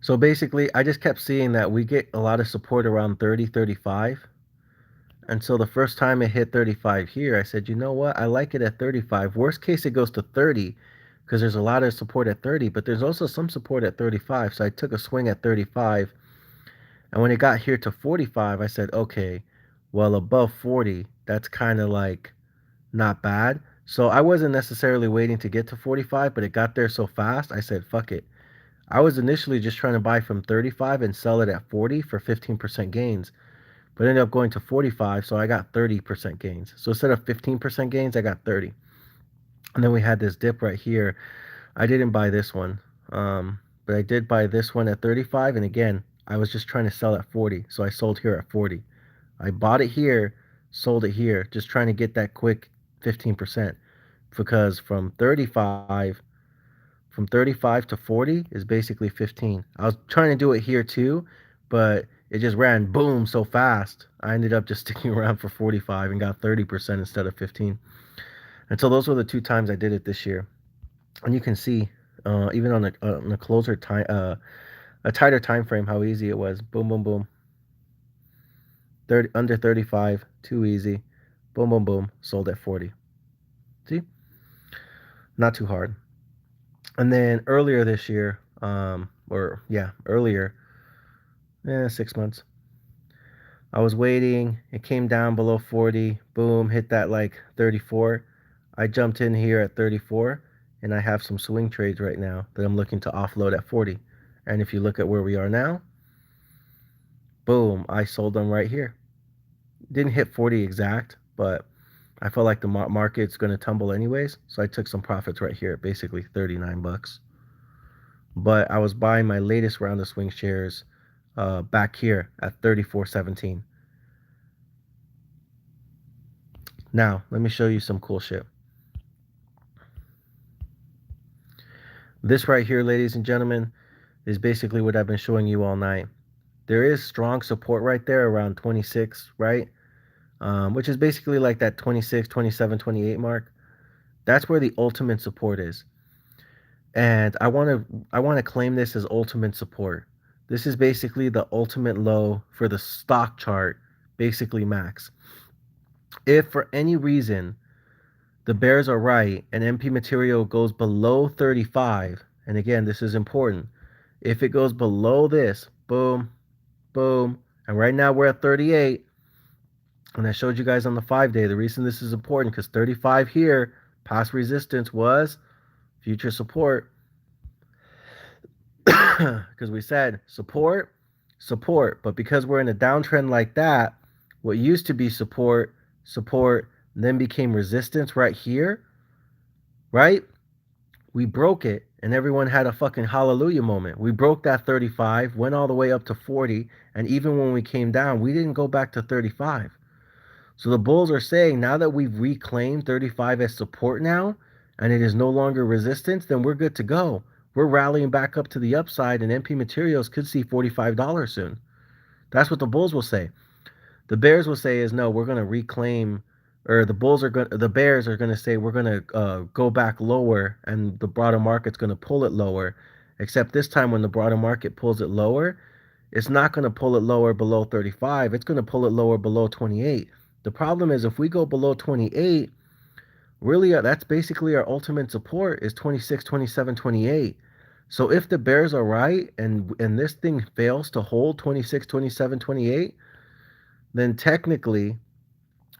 [SPEAKER 1] So basically, I just kept seeing that we get a lot of support around 30, 35. And so the first time it hit 35 here, I said, you know what? I like it at 35. Worst case, it goes to 30 because there's a lot of support at 30, but there's also some support at 35. So I took a swing at 35. And when it got here to 45, I said, okay, well, above 40, that's kind of like not bad. So I wasn't necessarily waiting to get to 45, but it got there so fast, I said, fuck it. I was initially just trying to buy from 35 and sell it at 40 for 15% gains, but ended up going to 45, so I got 30% gains. So instead of 15% gains, I got 30. And then we had this dip right here. I didn't buy this one, but I did buy this one at 35. And again, I was just trying to sell at 40, so I sold here at 40. I bought it here, sold it here, just trying to get that quick 15% because from 35 to 40 is basically 15. I was trying to do it here too, but it just ran boom so fast. I ended up just sticking around for 45 and got 30% instead of 15. And so those were the two times I did it this year. And you can see, even on a closer time, a tighter time frame, how easy it was. Boom, boom, boom. 30 under 35, too easy. Boom, boom, boom. Sold at 40. See? not too hard. And then earlier this year, or yeah, earlier, 6 months, I was waiting. It came down below 40. Boom, hit that like 34. I jumped in here at 34, and I have some swing trades right now that I'm looking to offload at 40. And if you look at where we are now, boom, I sold them right here. Didn't hit 40 exact, but I felt like the market's going to tumble anyways, so I took some profits right here, basically 39 bucks. But I was buying my latest round of swing shares back here at 34.17. Now, let me show you some cool shit. This right here, ladies and gentlemen, is basically what I've been showing you all night. There is strong support right there around 26, right? Which is basically like that 26, 27, 28 mark. That's where the ultimate support is. And I want to claim this as ultimate support. This is basically the ultimate low for the stock chart, basically max. If for any reason the bears are right and MP material goes below 35, and again, this is important. If it goes below this, boom, boom, and right now we're at 38, and I showed you guys on the 5-day, the reason this is important because 35 here, past resistance was future support. Because we said support, support, but because we're in a downtrend like that, what used to be support, support, then became resistance right here, right? We broke it and everyone had a fucking hallelujah moment. We broke that 35, went all the way up to 40, and even when we came down, we didn't go back to 35. So the bulls are saying now that we've reclaimed 35 as support now, and it is no longer resistance, then we're good to go. We're rallying back up to the upside, and MP Materials could see $45 soon. That's what the bulls will say. The bears will say is no, we're going to reclaim, or the bears are going to say we're going to go back lower, and the broader market's going to pull it lower. Except this time, when the broader market pulls it lower, it's not going to pull it lower below 35. It's going to pull it lower below 28. The problem is if we go below 28, really that's basically our ultimate support is 26, 27, 28. So if the bears are right and this thing fails to hold 26, 27, 28, then technically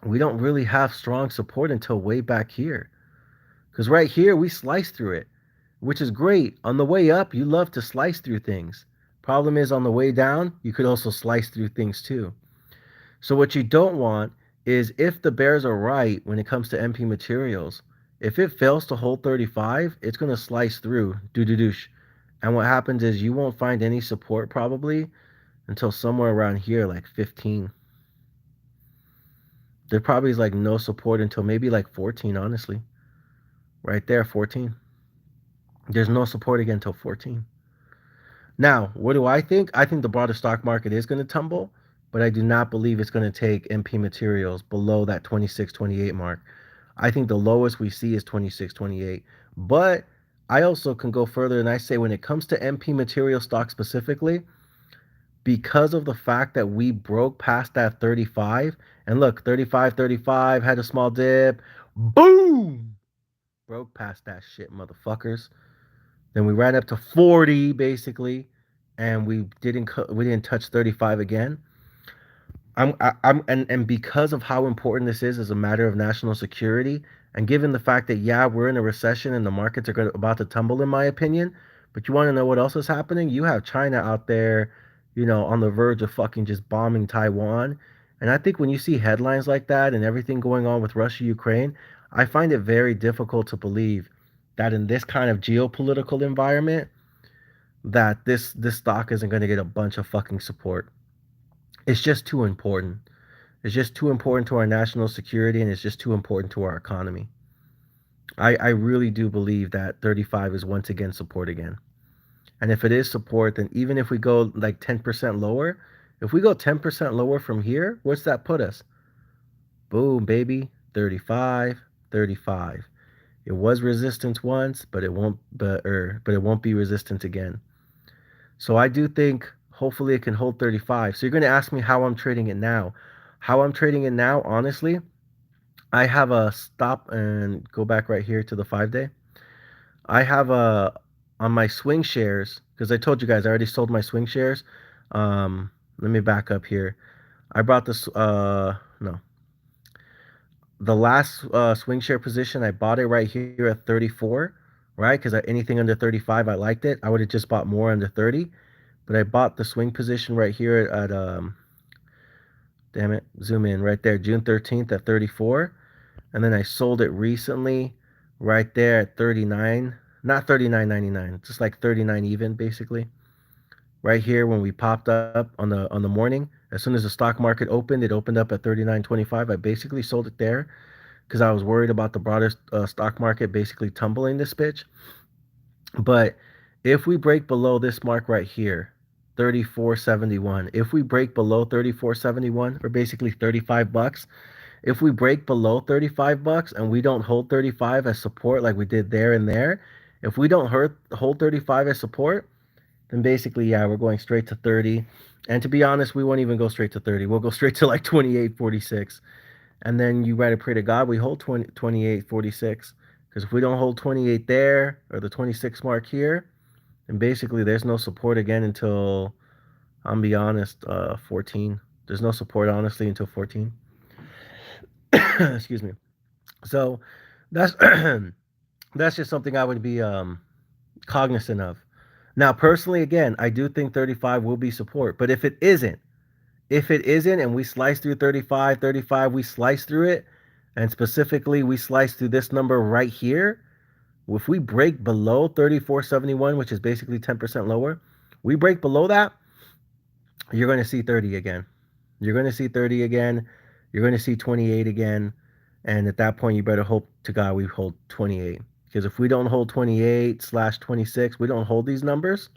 [SPEAKER 1] we don't really have strong support until way back here. Because right here we slice through it, which is great. On the way up, you love to slice through things. Problem is on the way down, you could also slice through things too. So what you don't want is if the bears are right when it comes to MP materials, if it fails to hold 35, it's going to slice through, doo-doo-doosh. And what happens is you won't find any support probably until somewhere around here, like 15. There probably is like no support until maybe like 14, honestly. Right there, 14. There's no support again until 14. Now, what do I think? I think the broader stock market is going to tumble, but I do not believe it's going to take MP materials below that 26, 28 mark. I think the lowest we see is 26, 28. But I also can go further and I say when it comes to MP material stock specifically, because of the fact that we broke past that 35, and look, 35, 35, had a small dip, boom, broke past that shit, motherfuckers. Then we ran up to 40 basically, and we didn't touch 35 again. And because of how important this is as a matter of national security, and given the fact that yeah, we're in a recession and the markets are about to tumble, in my opinion. But you want to know what else is happening? You have China out there, on the verge of fucking just bombing Taiwan. And I think when you see headlines like that and everything going on with Russia, Ukraine, I find it very difficult to believe that in this kind of geopolitical environment, that this stock isn't going to get a bunch of fucking support. It's just too important. It's just too important to our national security and it's just too important to our economy. I really do believe that 35 is once again support again. And if it is support, then even if we go like 10% lower, if we go 10% lower from here, what's that put us? Boom, baby, 35, 35. It was resistance once, but it won't be resistance again. So I do think hopefully it can hold 35. So you're going to ask me how I'm trading it now. How I'm trading it now, honestly, I have a stop and go back right here to the 5-day. I have a on my swing shares because I told you guys I already sold my swing shares. Let me back up here. I brought this no, the last swing share position. I bought it right here at 34, right? Because anything under 35, I liked it. I would have just bought more under 30, but I bought the swing position right here at damn it, zoom in right there, June 13th at 34, and then I sold it recently right there at 39, not 39.99, just like 39 even basically. Right here when we popped up on the morning, as soon as the stock market opened, it opened up at 39.25. I basically sold it there because I was worried about the broader stock market basically tumbling this bitch. But if we break below this mark right here, 34.71, if we break below 34.71, or basically 35 bucks, if we break below 35 bucks and we don't hold 35 as support like we did there and there, if we don't hold 35 as support, then basically, yeah, we're going straight to 30. And to be honest, we won't even go straight to 30. We'll go straight to like 28.46. And then you better pray to God we hold 28.46. Because if we don't hold 28 there or the 26 mark here, then basically there's no support again until, I'm be honest, 14. There's no support honestly until 14. Excuse me. So that's that's just something I would be cognizant of. Now, personally, again, I do think 35 will be support, but if it isn't, and we slice through 35, we slice through it, and specifically we slice through this number right here, if we break below 34.71, which is basically 10% lower, we break below that, you're going to see 30 again. You're going to see 30 again. You're going to see 28 again. And at that point, you better hope to God we hold 28. Because if we don't hold 28/26, we don't hold these numbers,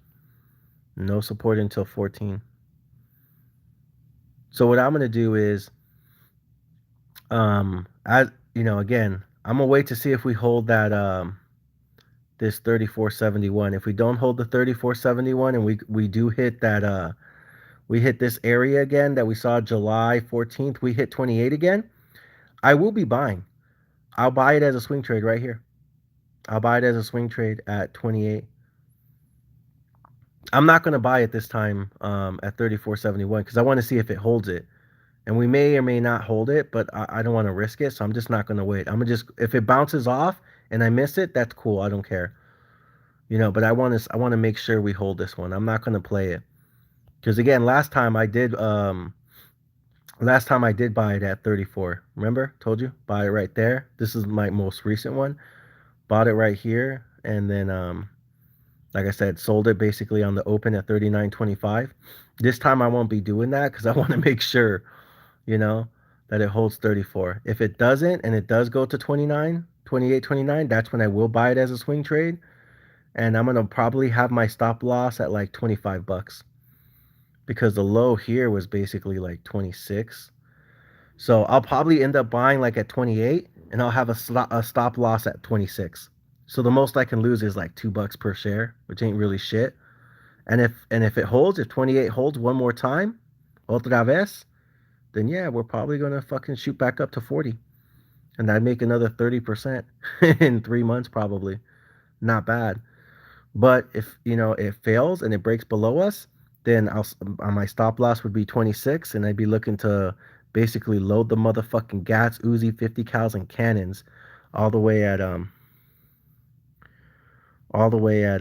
[SPEAKER 1] no support until 14. So what I'm going to do is, as again, I'm going to wait to see if we hold that, this 34.71. If we don't hold the 34.71 and we do hit that, we hit this area again that we saw July 14th, we hit 28 again, I will be buying. I'll buy it as a swing trade right here. I'll buy it as a swing trade at 28. I'm not going to buy it this time at 34.71 because I want to see if it holds it. And we may or may not hold it, but I don't want to risk it, so I'm just not going to wait. I'm going to just, if it bounces off and I miss it, that's cool. I don't care. But I want to make sure we hold this one. I'm not going to play it. Because again, last time I did buy it at 34. Remember? Told you? Buy it right there. This is my most recent one. Bought it right here and then like I said, sold it basically on the open at 39.25. This time I won't be doing that because I want to make sure, that it holds 34. If it doesn't and it does go to 29, 28, 29, that's when I will buy it as a swing trade. And I'm going to probably have my stop loss at like 25 bucks because the low here was basically like 26. So I'll probably end up buying like at 28 and I'll have a stop loss at 26. So the most I can lose is like $2 per share, which ain't really shit. And if it holds, if 28 holds one more time, otra vez, then yeah, we're probably gonna fucking shoot back up to 40. And I'd make another 30% in 3 months probably. Not bad. But if it fails and it breaks below us, then my stop loss would be 26, and I'd be looking to basically load the motherfucking Gats, Uzi, 50 cals, and cannons all the way at all the way at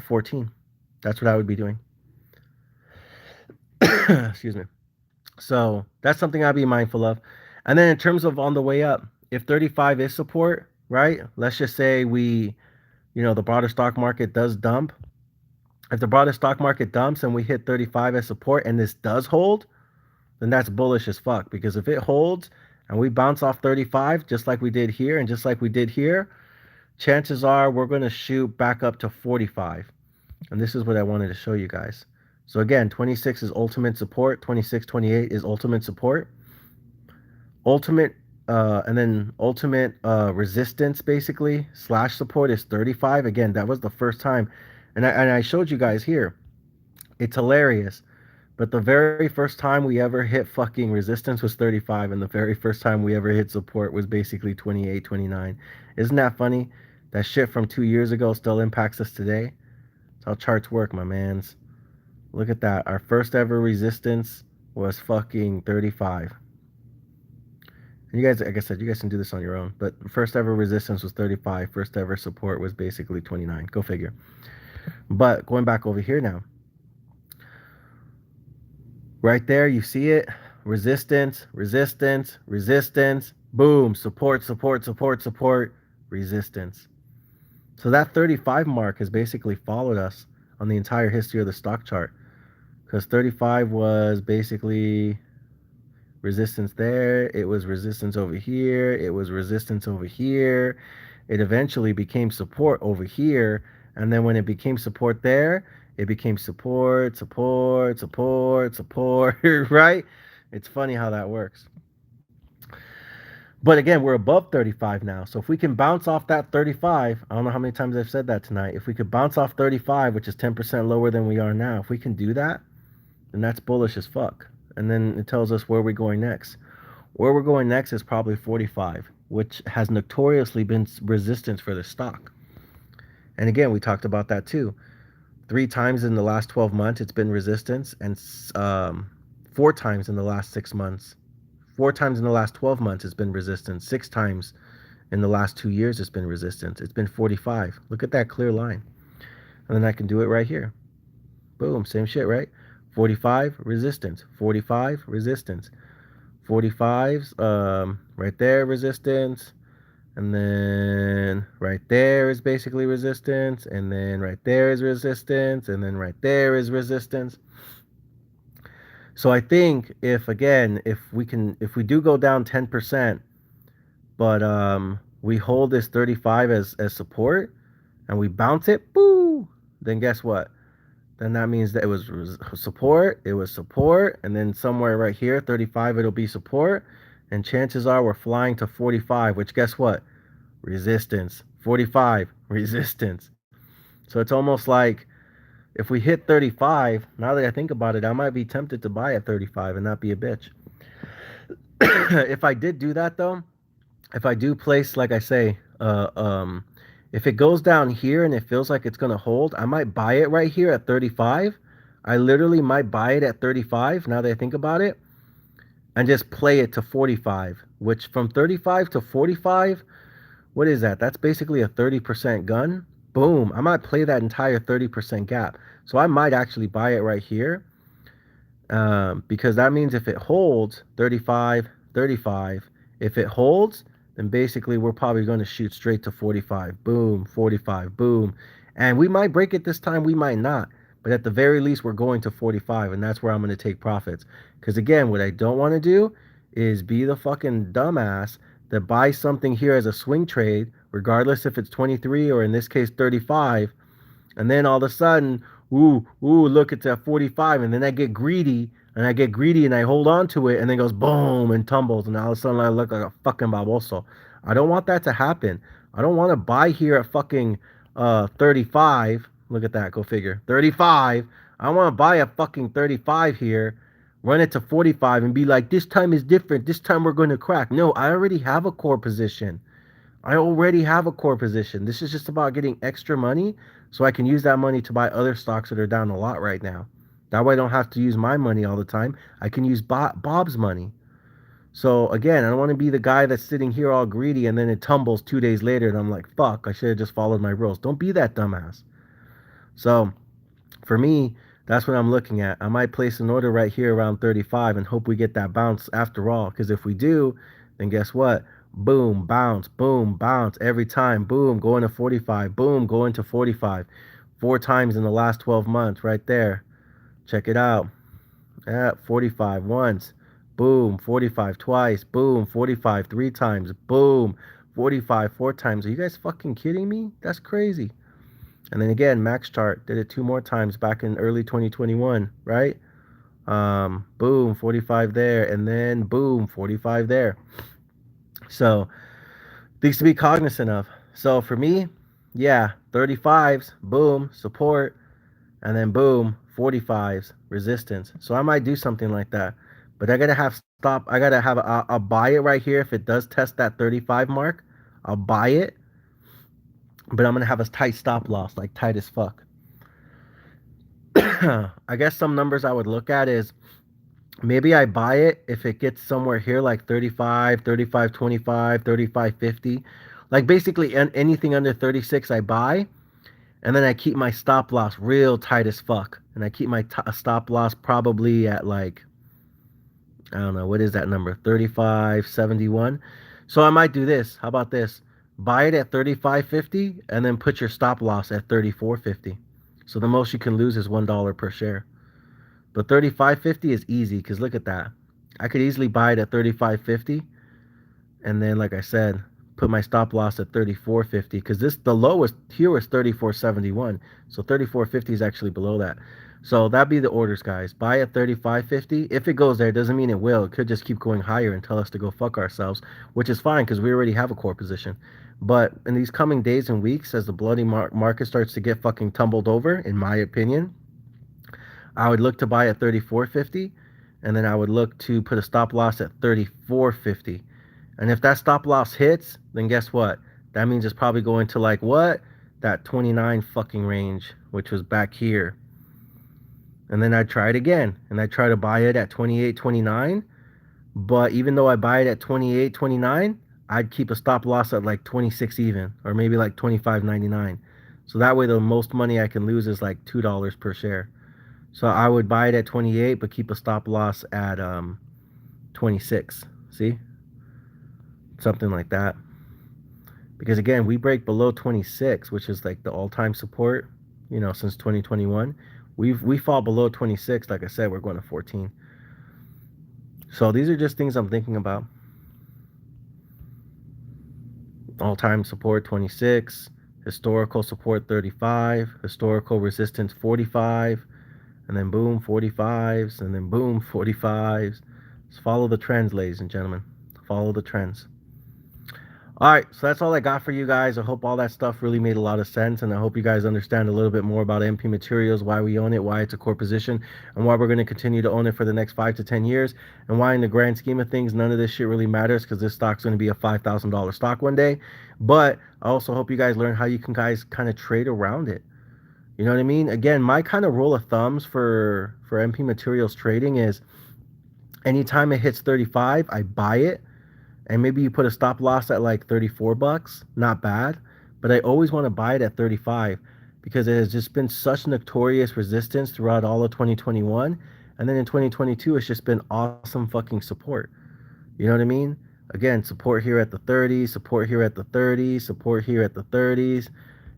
[SPEAKER 1] 14. That's what I would be doing. Excuse me. So that's something I'd be mindful of. And then in terms of on the way up, if 35 is support, right? Let's just say the broader stock market does dump. If the broader stock market dumps and we hit 35 as support and this does hold, then that's bullish as fuck. Because if it holds and we bounce off 35, just like we did here and just like we did here, chances are we're going to shoot back up to 45. And this is what I wanted to show you guys. So again, 26 is ultimate support. 26, 28 is ultimate support. And then ultimate resistance basically / support is 35. Again, that was the first time. And I showed you guys here. It's hilarious. But the very first time we ever hit fucking resistance was 35. And the very first time we ever hit support was basically 28, 29. Isn't that funny? That shit from 2 years ago still impacts us today. That's how charts work, my mans. Look at that. Our first ever resistance was fucking 35. And you guys, like I said, you guys can do this on your own. But first ever resistance was 35. First ever support was basically 29. Go figure. But going back over here now. Right there, you see it. Resistance, resistance, resistance. Boom. Support, support, support, support. Resistance. So that 35 mark has basically followed us on the entire history of the stock chart. Because 35 was basically resistance there. It was resistance over here. It was resistance over here. It eventually became support over here. And then when it became support there, it became support, support, support, support, right? It's funny how that works. But again, we're above 35 now. So if we can bounce off that 35, I don't know how many times I've said that tonight. If we could bounce off 35, which is 10% lower than we are now, if we can do that, then that's bullish as fuck. And then it tells us where we're going next. Where we're going next is probably 45, which has notoriously been resistance for the stock. And again, we talked about that too. 3 times in the last 12 months, it's been resistance, and 4 times in the last 6 months. 4 times in the last 12 months, it's been resistance. 6 times in the last 2 years, it's been resistance. It's been 45. Look at that clear line. And then I can do it right here. Boom, same shit, right? 45, resistance. 45, resistance. 45s, right there, resistance. And then right there is basically resistance. And then right there is resistance. And then right there is resistance. So I think if we do go down 10%, but we hold this 35 as support and we bounce it, boo, then guess what? Then that means that it was support, and then somewhere right here, 35, it'll be support, and chances are we're flying to 45, which guess what? Resistance. 45, resistance. So it's almost like if we hit 35, now that I think about it, I might be tempted to buy at 35 and not be a bitch. If I did do that though, if I do place, like I say, if it goes down here and it feels like it's gonna hold, I might buy it right here at 35. I literally might buy it at 35 now that I think about it, and just play it to 45, which from 35 to 45, what is that? That's basically a 30% gun. Boom. I might play that entire 30% gap. So I might actually buy it right here, because that means if it holds 35, 35, if it holds, then basically we're probably going to shoot straight to 45. Boom, 45, boom. And we might break it this time, we might not. But at the very least, we're going to 45, and that's where I'm going to take profits. Because again, what I don't want to do is be the fucking dumbass that buys something here as a swing trade, regardless if it's 23 or in this case 35, and then all of a sudden, look, it's at 45, and then I get greedy, and I hold on to it, and then it goes boom and tumbles, and all of a sudden I look like a fucking baboso. I don't want that to happen. I don't want to buy here at fucking 35. Look at that, go figure. 35. I want to buy at fucking 35 here, run it to 45, and be like, this time is different. This time we're going to crack. No, I already have a core position. I already have a core position. This is just about getting extra money so I can use that money to buy other stocks that are down a lot right now. That way I don't have to use my money all the time. I can use Bob's money. So again, I don't want to be the guy that's sitting here all greedy and then it tumbles 2 days later and I'm like, fuck, I should have just followed my rules. Don't be that dumbass. So for me, that's what I'm looking at. I might place an order right here around 35 and hope we get that bounce after all. Because if we do, then guess what? Boom, bounce every time. Boom, going to 45. Boom, going to 45. 4 times in the last 12 months right there. Check it out. Yeah, 45 once. Boom, 45 twice. Boom, 45 3 times. Boom, 45 4 times. Are you guys fucking kidding me? That's crazy. And then again, Max Chart did it 2 more times back in early 2021, right? Boom, 45 there, and then boom, 45 there. So things to be cognizant of. So for me, yeah, 35s, boom, support, and then boom, 45s, resistance. So I might do something like that. But I gotta have stop. I gotta have I'll buy it right here if it does test that 35 mark. I'll buy it. but I'm gonna have a tight stop loss, like tight as fuck. I guess some numbers I would look at is maybe I buy it if it gets somewhere here like 35, 35.25, 35.50. Like basically anything under 36 I buy, and then I keep my stop loss real tight as fuck. And I keep my stop loss probably at like, I don't know, what is that number? 35.71. So I might do this. How about this? Buy it at 35.50 and then put your stop loss at 34.50. So the most you can lose is $1 per share. But 35.50 is easy because look at that. I could easily buy it at 35.50 and then like I said, put my stop loss at 34.50 because this the lowest here was 34.71. So 34.50 is actually below that. So that'd be the orders, guys. Buy at 35.50. If it goes there, doesn't mean it will. It could just keep going higher and tell us to go fuck ourselves, which is fine because we already have a core position. But in these coming days and weeks, as the bloody market starts to get fucking tumbled over, in my opinion, I would look to buy at 34.50, and then I would look to put a stop loss at 34.50. And if that stop loss hits, then guess what? That means it's probably going to like what? That 29 fucking range, which was back here. And then I try it again, and I try to buy it at 28.29. But even though I buy it at 28.29, I'd keep a stop loss at like 26 even, or maybe like 25.99. So that way, the most money I can lose is like $2 per share. So I would buy it at 28, but keep a stop loss at 26. See? Something like that. Because again, we break below 26, which is like the all-time support, since 2021. We fall below 26, like I said, we're going to 14. So these are just things I'm thinking about. All-time support 26, historical support 35, historical resistance 45, and then boom 45s, and then boom 45s. Just follow the trends, ladies and gentlemen. Follow the trends. All right, so that's all I got for you guys. I hope all that stuff really made a lot of sense, and I hope you guys understand a little bit more about MP Materials, why we own it, why it's a core position, and why we're going to continue to own it for the next 5 to 10 years, and why in the grand scheme of things, none of this shit really matters because this stock's going to be a $5,000 stock one day. But I also hope you guys learn how you can guys kind of trade around it. You know what I mean? Again, my kind of rule of thumbs for MP Materials trading is anytime it hits 35, I buy it. And maybe you put a stop loss at like 34 bucks, not bad, but I always want to buy it at 35 because it has just been such notorious resistance throughout all of 2021, and then in 2022 it's just been awesome fucking support. You know what I mean? Again, support here at the 30s, support here at the 30s, support here at the 30s.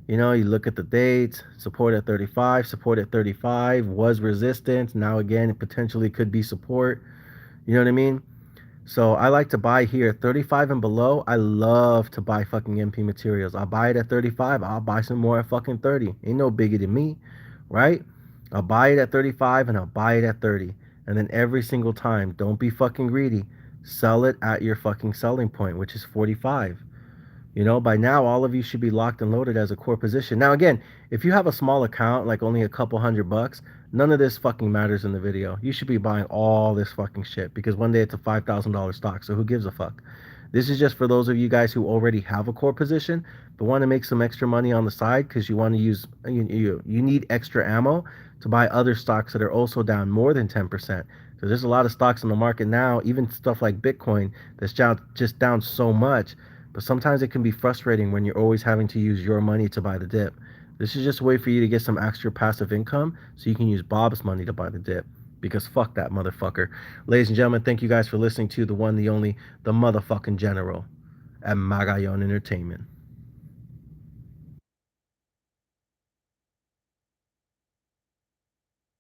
[SPEAKER 1] You look at the dates, support at 35, support at 35 was resistance. Now again, it potentially could be support. You know what I mean? So I like to buy here 35 and below. I love to buy fucking MP Materials. I'll buy it at 35. I'll buy some more at fucking 30. Ain't no biggie to me, right? I'll buy it at 35 and I'll buy it at 30. And then every single time, don't be fucking greedy. Sell it at your fucking selling point, which is 45. By now, all of you should be locked and loaded as a core position. Now, again, if you have a small account, like only a couple $100, none of this fucking matters in the video. You should be buying all this fucking shit because one day it's a $5,000 stock. So who gives a fuck? This is just for those of you guys who already have a core position but want to make some extra money on the side because you want to use, you need extra ammo to buy other stocks that are also down more than 10%. So there's a lot of stocks in the market now, even stuff like Bitcoin, that's just down so much. But sometimes it can be frustrating when you're always having to use your money to buy the dip. This is just a way for you to get some extra passive income so you can use Bob's money to buy the dip. Because fuck that motherfucker. Ladies and gentlemen, thank you guys for listening to the one, the only, the motherfucking general at Magayon Entertainment.